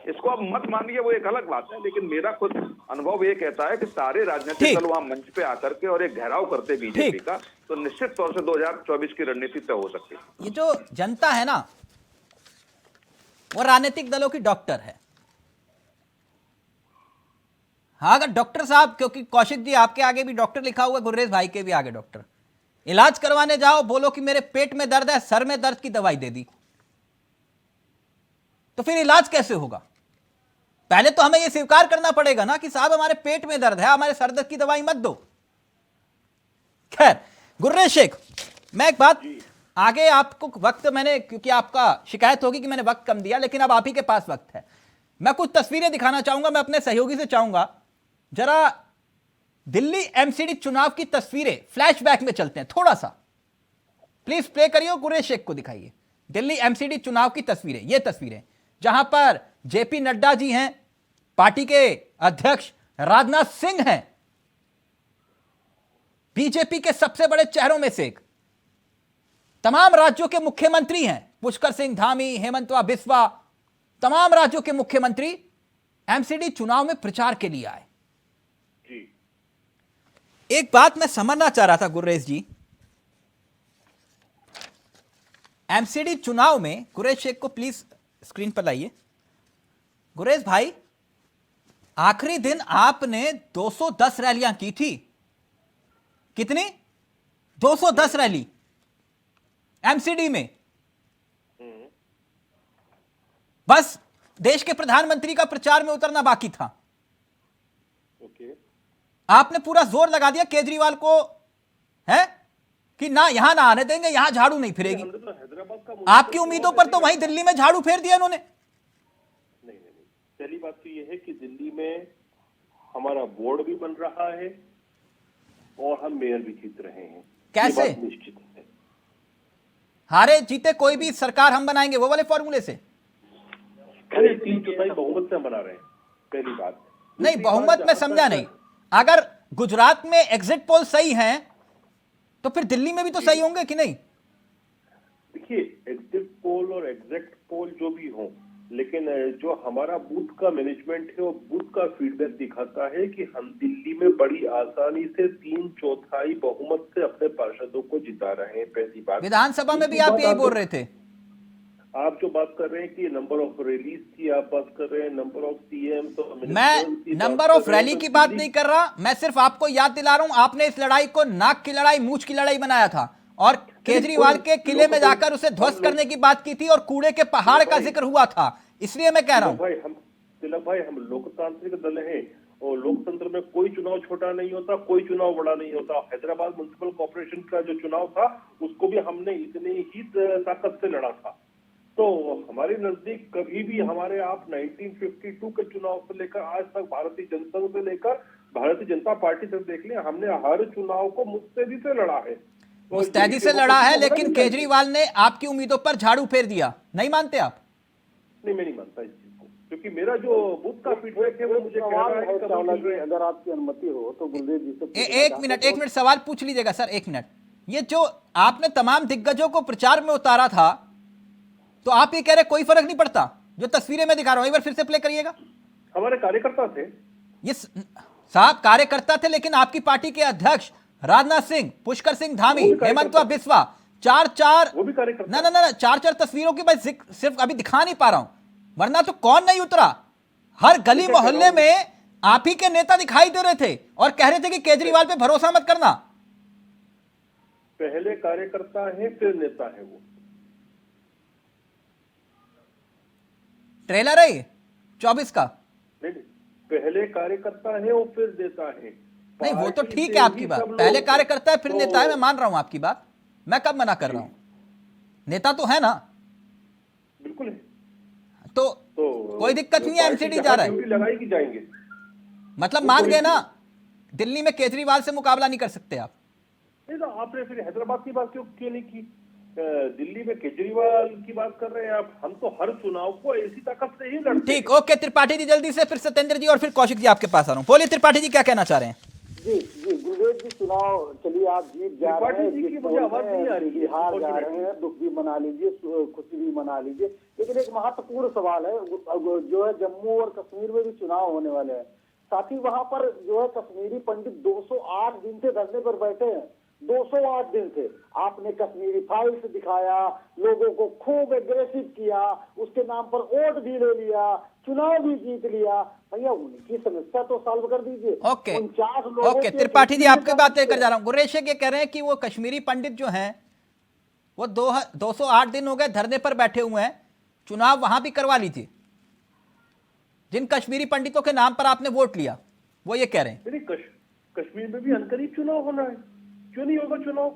D: इसको आप मत मानिए, वो एक अलग बात है, लेकिन मेरा खुद अनुभव ये कहता है कि सारे राजनीतिक दल वहां मंच पे आकर के और एक घेराव करते बीजेपी का, तो निश्चित तौर से 2024 की रणनीति तय हो सकती है।
A: ये जो जनता है ना, वो राजनीतिक दलों की डॉक्टर है। हाँ, अगर डॉक्टर साहब, क्योंकि कौशिक जी आपके आगे भी डॉक्टर लिखा हुआ है, गुर्रेज भाई के भी आगे डॉक्टर, इलाज करवाने जाओ, बोलो कि मेरे पेट में दर्द है, सर में दर्द की दवाई दे दी, तो फिर इलाज कैसे होगा? पहले तो हमें यह स्वीकार करना पड़ेगा ना कि साहब हमारे पेट में दर्द है, हमारे सर दर्द की दवाई मत दो। खैर, गुर्रेज शेख, मैं एक बात आगे, आपको वक्त मैंने, क्योंकि आपका शिकायत होगी कि मैंने वक्त कम दिया, लेकिन अब आप ही के पास वक्त है। मैं कुछ तस्वीरें दिखाना चाहूंगा, मैं अपने सहयोगी से चाहूंगा जरा दिल्ली एमसीडी चुनाव की तस्वीरें फ्लैशबैक में चलते हैं, थोड़ा सा प्लीज प्ले करिए, गुर्रेज शेख को दिखाइए दिल्ली एमसीडी चुनाव की तस्वीरें। ये तस्वीरें जहां पर जेपी नड्डा जी हैं, पार्टी के अध्यक्ष राजनाथ सिंह हैं, बीजेपी के सबसे बड़े चेहरों में से एक, तमाम राज्यों के मुख्यमंत्री हैं, पुष्कर सिंह धामी, हेमंतवा बिस्वा, तमाम राज्यों के मुख्यमंत्री एमसीडी चुनाव में प्रचार के लिए आए।
F: जी
A: एक बात मैं समझना चाह रहा था गुर्रेश जी, एमसीडी चुनाव में, गुरेश शेख को प्लीज स्क्रीन पर लाइए। गुरेश भाई, आखिरी दिन आपने 210 रैलियां की थी। कितनी? 210 रैली एमसीडी में। बस देश के प्रधानमंत्री का प्रचार में उतरना बाकी था।
F: ओके।
A: आपने पूरा जोर लगा दिया केजरीवाल को, है कि ना यहां ना आने देंगे, यहां झाड़ू नहीं फिरेगी।
F: हमने तो हैदराबाद का
A: आपकी उम्मीदों पर तो वहीं दिल्ली में झाड़ू फेर दिया इन्होंने।
F: नहीं। पहली बात तो ये है कि दिल्ली में हमारा बोर्ड भी बन रहा है और हम मेयर भी जीत रहे हैं।
A: कैसे?
F: ये बात निश्चित है।
A: हारे जीते कोई भी सरकार हम बनाएंगे, वो वाले फॉर्मूले से?
F: अरे 3/4 बहुमत से हम बना रहे हैं, पहली बात।
A: नहीं,
F: दूसरी
A: बहुमत
F: बात,
A: में
F: जहां
A: समझा
F: तक-
A: नहीं। अगर गुजरात में एग्जिट पोल सही हैं तो फिर दिल्ली में भी तो सही होंगे कि नहीं?
F: देखिए, एग्जिट पोल और एग्जैक्ट पोल जो भी हो, लेकिन जो हमारा बूथ का मैनेजमेंट है वो बूथ का फीडबैक दिखाता है कि हम दिल्ली में बड़ी आसानी से 3/4 बहुमत से अपने पार्षदों को जिता रहे हैं, पहली बात।
A: विधानसभा में भी
F: दूसरी
A: आप
F: बात,
A: यही बोल रहे थे।
F: आप जो बात कर रहे हैं कि नंबर ऑफ रैलीज की आप बात कर रहे हैं, नंबर ऑफ सीएम, तो
A: मैं नंबर ऑफ रैली की बात नहीं कर रहा, मैं सिर्फ आपको याद दिला रहा हूं, आपने इस लड़ाई को नाक की लड़ाई, मूंछ की लड़ाई बनाया था और केजरीवाल के किले में जाकर उसे ध्वस्त करने की बात की थी और कूड़े के पहाड़ का जिक्र हुआ था। इसलिए मैं कह रहा हूं
F: तिलक भाई, हम लोकतांत्रिक दल हैं और लोकतंत्र में कोई चुनाव छोटा नहीं होता, कोई चुनाव बड़ा नहीं होता। हैदराबाद म्युनिसिपल कॉर्पोरेशन का जो चुनाव था उसको भी हमने इतनी ही ताकत से लड़ा था। तो हमारे नजदीक कभी भी हमारे आप 1952 के चुनाव से लेकर आज तक भारतीय जनता से लेकर भारतीय जनता पार्टी तक देख लिया, हमने हर चुनाव को मुस्तैदी से लड़ा है।
A: मुस्तैदी से लड़ा है, लेकिन केजरीवाल ने आपकी उम्मीदों पर झाड़ू फेर दिया। नहीं मानते आप?
F: नहीं, मैं नहीं मानता इस चीज को, क्योंकि मेरा जो बूथ का फीडबैक है वो मुझे कह रहा है कि
C: चावला जी, अगर आपकी अनुमति हो तो गुलदेव जी से
A: एक मिनट सवाल पूछ लीजिएगा सर, एक मिनट। ये जो आपने तमाम दिग्गजों को प्रचार में उतारा था, तो आप ये कह रहे कोई फर्क नहीं पड़ता? जो तस्वीरें मैं दिखा रहा हूं, एक बार फिर से प्ले करिएगा।
F: हमारे कार्यकर्ता थे,
A: ये साहब कार्यकर्ता थे, लेकिन आपकी पार्टी के अध्यक्ष राजनाथ सिंह, पुष्कर सिंह धामी, हेमंतवा बिस्वा, चार
F: वो भी कार्यकर्ता।
A: ना चार तस्वीरों की मैं सिर्फ अभी दिखा नहीं पा रहा हूं, वरना तो कौन नहीं उतरा। हर गली मोहल्ले में आप ही के नेता दिखाई दे रहे थे और कह रहे थे कि केजरीवाल पे भरोसा मत करना।
F: पहले कार्यकर्ता है फिर नेता है। वो
A: ट्रेलर है ये 24 का?
F: नहीं, पहले कार्यकर्ता है और फिर नेता है।
A: नहीं, वो तो
F: पार्टी
A: ठीक
F: से
A: है आपकी
F: ही
A: बात,
F: सब लोग-
A: पहले कार्यकर्ता है फिर
F: तो-
A: नेता है, मैं मान रहा हूं आपकी बात। मैं कब मना कर रहा हूं? नेता तो है ना,
F: बिल्कुल है।
A: तो
F: तो
A: कोई दिक्कत नहीं है।
F: पार्टी
A: एमसीडी
F: जहां
A: जा रहा है,
F: ड्यूटी लगाई कि जाएंगे।
A: मतलब मान गए ना, दिल्ली में केजरीवाल से मुकाबला नहीं कर सकते आप।
F: नहीं, तो आपने फिर हैदराबाद की बात क्यों नहीं की? दिल्ली में केजरीवाल की बात कर रहे हैं आप। हम तो हर चुनाव को ऐसी ताकत से ही लड़ते हैं।
A: ठीक, ओके त्रिपाठी जी, जल्दी से फिर सत्येंद्र जी और फिर कौशिक जी आपके पास आ रहा हूं। बोलिए त्रिपाठी जी, क्या कहना चाह रहे हैं?
C: जी गुरुदेव जी, चुनाव चलिए आप जीत जा रहे हैं,
F: त्रिपाठी जी की मुझे आवाज नहीं आ रही है।
C: हार जा रहे हैं, दुख भी मना लीजिए, खुशी भी मना लीजिए, लेकिन एक महत्वपूर्ण सवाल है जो है, जम्मू और कश्मीर में भी चुनाव होने वाले हैं। साथ ही वहां पर जो है कश्मीरी पंडित 208 दिन से धरने पर बैठे हैं, 208 दिन से। आपने कश्मीरी फाइल्स दिखाया, लोगों को खूब एग्रेसिव किया, उसके नाम पर वोट भी ले लिया, चुनाव भी जीत लिया। भैया उनकी समस्या तो सॉल्व कर दीजिए।
A: ओके
C: 49 लोगों
A: ओके
C: की
A: त्रिपाठी जी, आपकी बात लेकर जा रहा हूं। गुरेश ये कह रहे हैं कि वो कश्मीरी पंडित जो हैं वो 208 दिन हो गए धरने पर बैठे हुए हैं, चुनाव वहां भी करवा लीजिए। जिन कश्मीरी पंडितों के नाम पर आपने वोट लिया, वो ये कह रहे हैं।
F: कश्मीर में भी अनकरीब चुनाव होना है, क्यों नहीं होगा चुनाव?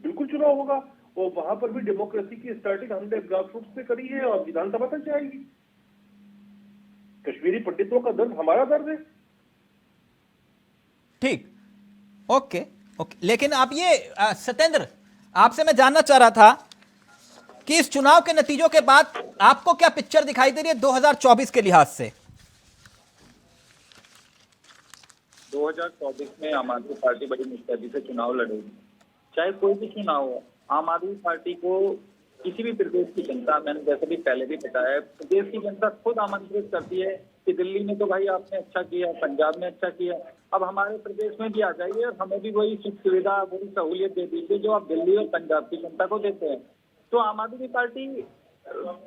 F: बिल्कुल चुनाव होगा। और वहां पर भी डेमोक्रेसी की स्टार्टिंग हमने ग्रास रूट से करी है और विधानसभा तक जाएगी। कश्मीरी पंडितों का दर्द हमारा दर्द है।
A: ठीक, ओके ओके, लेकिन आप ये सत्येंद्र, आपसे मैं जानना चाह रहा था कि इस चुनाव के नतीजों के बाद आपको क्या पिक्चर दिखाई दे रही है 2024 के लिहाज से?
E: 2024 में आम आदमी पार्टी बड़ी मुस्तैदी से चुनाव लड़ेगी, चाहे कोई भी चुनाव हो। आम आदमी पार्टी को किसी भी प्रदेश की जनता, मैंने जैसे भी पहले भी बताया, प्रदेश की जनता खुद आमंत्रित करती है कि दिल्ली में तो भाई आपने अच्छा किया, पंजाब में अच्छा किया, अब हमारे प्रदेश में भी आ जाइए और हमें भी वही सुख सुविधा, वही सहूलियत दे दीजिए जो आप दिल्ली और पंजाब की जनता को देते हैं। तो आम आदमी पार्टी,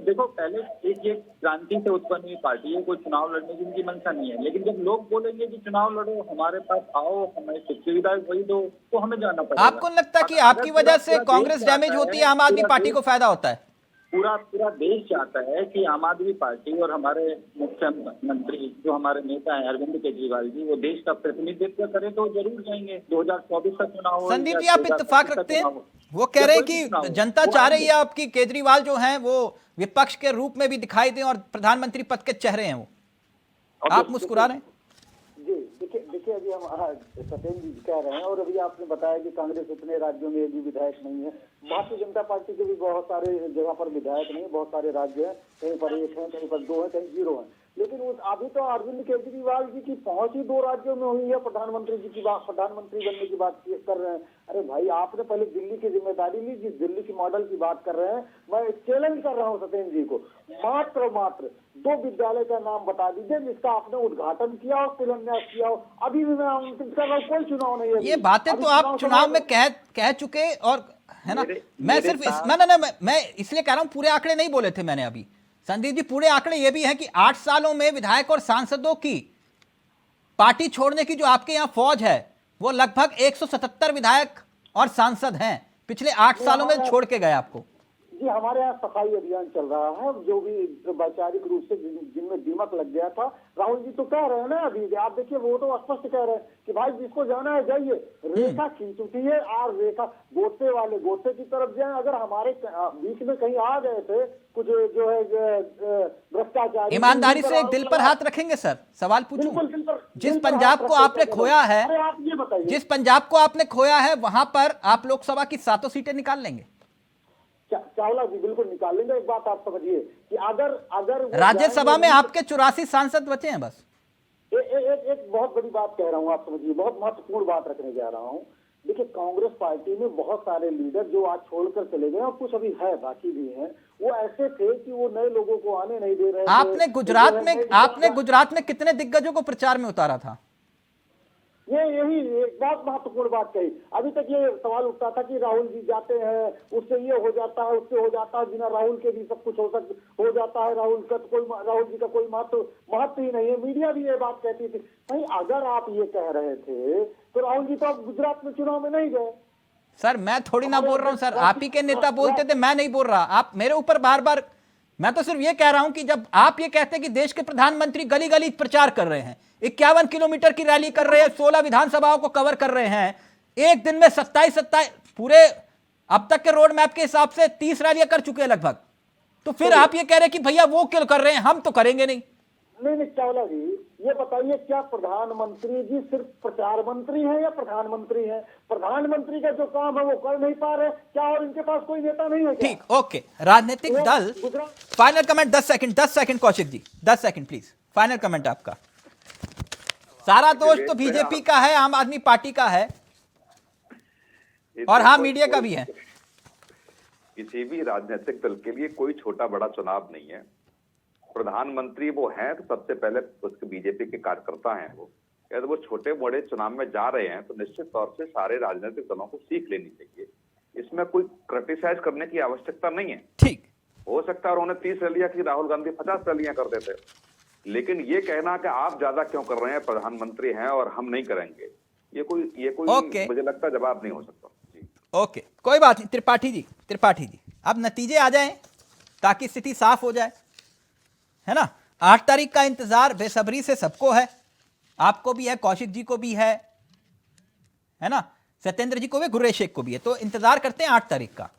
E: देखो, पहले एक ये क्रांति से उत्पन्न हुई पार्टी है, कोई चुनाव लड़ने की उनकी मंशा नहीं है, लेकिन जब लोग बोलेंगे कि चुनाव लड़ो, हमारे पास आओ, हमें सुख सुविधाएं वही दो, तो हमें जाना पड़ेगा।
A: आपको लगता है कि आपकी वजह से कांग्रेस डैमेज होती है, आम आदमी पार्टी को फायदा होता है?
E: पूरा देश चाहता है कि आम आदमी पार्टी और हमारे मुख्यमंत्री जो हमारे नेता हैं अरविंद केजरीवाल जी, वो देश का प्रतिनिधित्व करें तो जरूर जाएंगे। 2024 का चुनाव हो।
A: संदीप जी, आप इत्तेफाक रखते हैं? वो कह रहे हैं कि जनता चाह रही है आपकी केजरीवाल जो हैं वो विपक्ष के रूप में भी दिखाई दें और प्रधानमंत्री पद के चेहरे हैं वो। आप मुस्कुरा रहे हैं?
C: जी देखिए अभी हम सत्येंद्र जी कह रहे हैं, और अभी आपने बताया कि कांग्रेस इतने राज्यों में एक भी विधायक नहीं है। भारतीय जनता पार्टी के भी बहुत सारे जगह पर विधायक नहीं, बहुत सारे राज्य हैं, कहीं पर 1 है, कहीं पर 2 है, कहीं 0 है। लेकिन अभी तो अरविंद केजरीवाल जी की पहुंच ही 2 राज्यों में हुई है। प्रधानमंत्री जी की बात, प्रधानमंत्री बनने की बात कर रहे हैं। अरे भाई, आपने पहले दिल्ली की जिम्मेदारी ली, जिस दिल्ली की मॉडल की बात कर रहे हैं। मैं चैलेंज कर रहा हूं सत्येंद्र जी को, मात्र 2 विद्यालय का नाम बता दीजिए जिसका आपने उद्घाटन किया और शिलान्यास किया हो। अभी भी मैं आमंत्रित कर रहा हूँ, कोई चुनाव नहीं है।
A: ये बातें तो आप चुनाव में कह चुके, और है ना, मैं सिर्फ मैं इसलिए कह रहा हूं, पूरे आंकड़े नहीं बोले थे मैंने अभी। संदीप जी, पूरे आंकड़े ये भी हैं कि 8 सालों में विधायक और सांसदों की पार्टी छोड़ने की जो आपके यहां फौज है वो लगभग 177 विधायक और सांसद हैं पिछले 8 सालों में छोड़ के गए आपको।
C: जी, हमारे यहाँ सफाई अभियान चल रहा है, जो भी वैचारिक रूप से जिनमें दीमक लग गया था। राहुल जी तो कह रहे हैं ना अभी, आप देखिए वो तो स्पष्ट कह रहे हैं कि भाई जिसको जाना है जाइए, रेखा खींच उठिए और रेखा गोटे वाले गोटे की तरफ जाए। अगर हमारे बीच में कहीं आ गए थे कुछ जो है भ्रष्टाचार,
A: ईमानदारी से दिल पर हाथ रखेंगे सर, सवाल पूछूं? जिस पंजाब को आपने खोया है,
C: आप ये बताइए,
A: जिस पंजाब को आपने खोया है वहां पर आप लोकसभा की 7 सीटें निकाल लेंगे?
C: चावला जी बिल्कुल निकाल लेंगे। एक बात आप समझिए कि अगर
A: राज्यसभा में आपके 84 सांसद बचे हैं बस।
C: एक बहुत बड़ी बात कह रहा हूं, आप समझिए, बहुत महत्वपूर्ण बात रखने जा रहा हूं। देखिए, कांग्रेस पार्टी में बहुत सारे लीडर जो आज छोड़कर चले गए और कुछ अभी है, बाकी भी हैं, वो ऐसे थे कि वो नए लोगों को आने नहीं दे रहे थे।
A: आपने गुजरात में कितने दिग्गजों को प्रचार में उतारा था?
C: यही एक बहुत महत्वपूर्ण बात कही। अभी तक ये सवाल उठता था कि राहुल जी जाते हैं, उससे ये हो जाता है, उससे हो जाता है, बिना राहुल के भी सब कुछ हो जाता है। राहुल जी का कोई महत्व ही नहीं है। मीडिया भी ये बात कहती थी। भाई, अगर आप ये कह रहे थे तो राहुल जी तो अब गुजरात में चुनाव में नहीं गए।
A: सर, मैं थोड़ी ना बोल रहा हूं सर, आप ही के नेता बोलते थे, मैं नहीं बोल रहा। आप मेरे ऊपर बार बार, मैं तो सिर्फ ये कह रहा हूं कि जब आप ये कहते हैं कि देश के प्रधानमंत्री गली गली प्रचार कर रहे हैं, 51 किलोमीटर की रैली कर रहे हैं, 16 विधानसभाओं को कवर कर रहे हैं, एक दिन में 27 पूरे अब तक के रोड मैप के हिसाब से 30 रैलियां कर चुके हैं लगभग, तो फिर आप ये कह रहे हैं कि भैया वो क्यों कर रहे हैं, हम तो करेंगे नहीं।
C: नहीं चावला जी, ये बताइए, क्या प्रधानमंत्री जी सिर्फ प्रचार मंत्री हैं या प्रधानमंत्री हैं? प्रधानमंत्री का जो काम है वो कर नहीं पा रहे, क्या और इनके पास कोई नेता नहीं है?
A: ठीक, ओके। राजनीतिक दल, final comment 10 second Kaushik ji, 10 second please, final comment आपका। सारा दोष तो बीजेपी का है, आम आदमी पार्टी का है, और हाँ, मीडिया का भी है।
D: किसी भी राजनीतिक दल के लिए कोई छोटा बड़ा चुनाव नहीं है। प्रधानमंत्री वो हैं तो सबसे पहले उसके बीजेपी के कार्यकर्ता हैं वो। यदि वो छोटे बड़े चुनाव में जा रहे हैं तो निश्चित तौर से सारे राजनीतिक दलों को सीख लेनी चाहिए। इसमें कोई क्रिटिसाइज करने की आवश्यकता नहीं है।
A: ठीक,
D: हो सकता है उन्होंने 30 रैलियां की, राहुल गांधी 50 रैलियां कर देते, लेकिन ये कहना कि आप ज्यादा क्यों कर रहे हैं, प्रधानमंत्री हैं और हम नहीं करेंगे, ये कोई मुझे लगता है जवाब नहीं हो सकता। जी
A: ओके, कोई बात नहीं। त्रिपाठी जी, अब नतीजे आ जाएं ताकि स्थिति साफ हो जाए, है ना। 8 तारीख का इंतजार बेसब्री से सबको है, आपको भी है, कौशिक जी को भी है ना, सत्येंद्र जी को भी, गुर्रेज शेख को भी है। तो इंतजार करते हैं 8 तारीख का,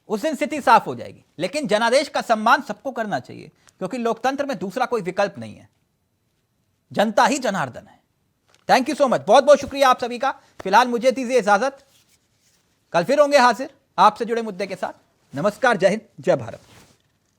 A: उस दिन स्थिति साफ हो जाएगी। लेकिन जनादेश का सम्मान सबको करना चाहिए, क्योंकि लोकतंत्र में दूसरा कोई विकल्प नहीं है, जनता ही जनार्दन है। थैंक यू सो मच, बहुत बहुत शुक्रिया आप सभी का। फिलहाल मुझे दीजिए इजाजत, कल फिर होंगे हाजिर आपसे जुड़े मुद्दे के साथ। नमस्कार, जय हिंद, जय भारत।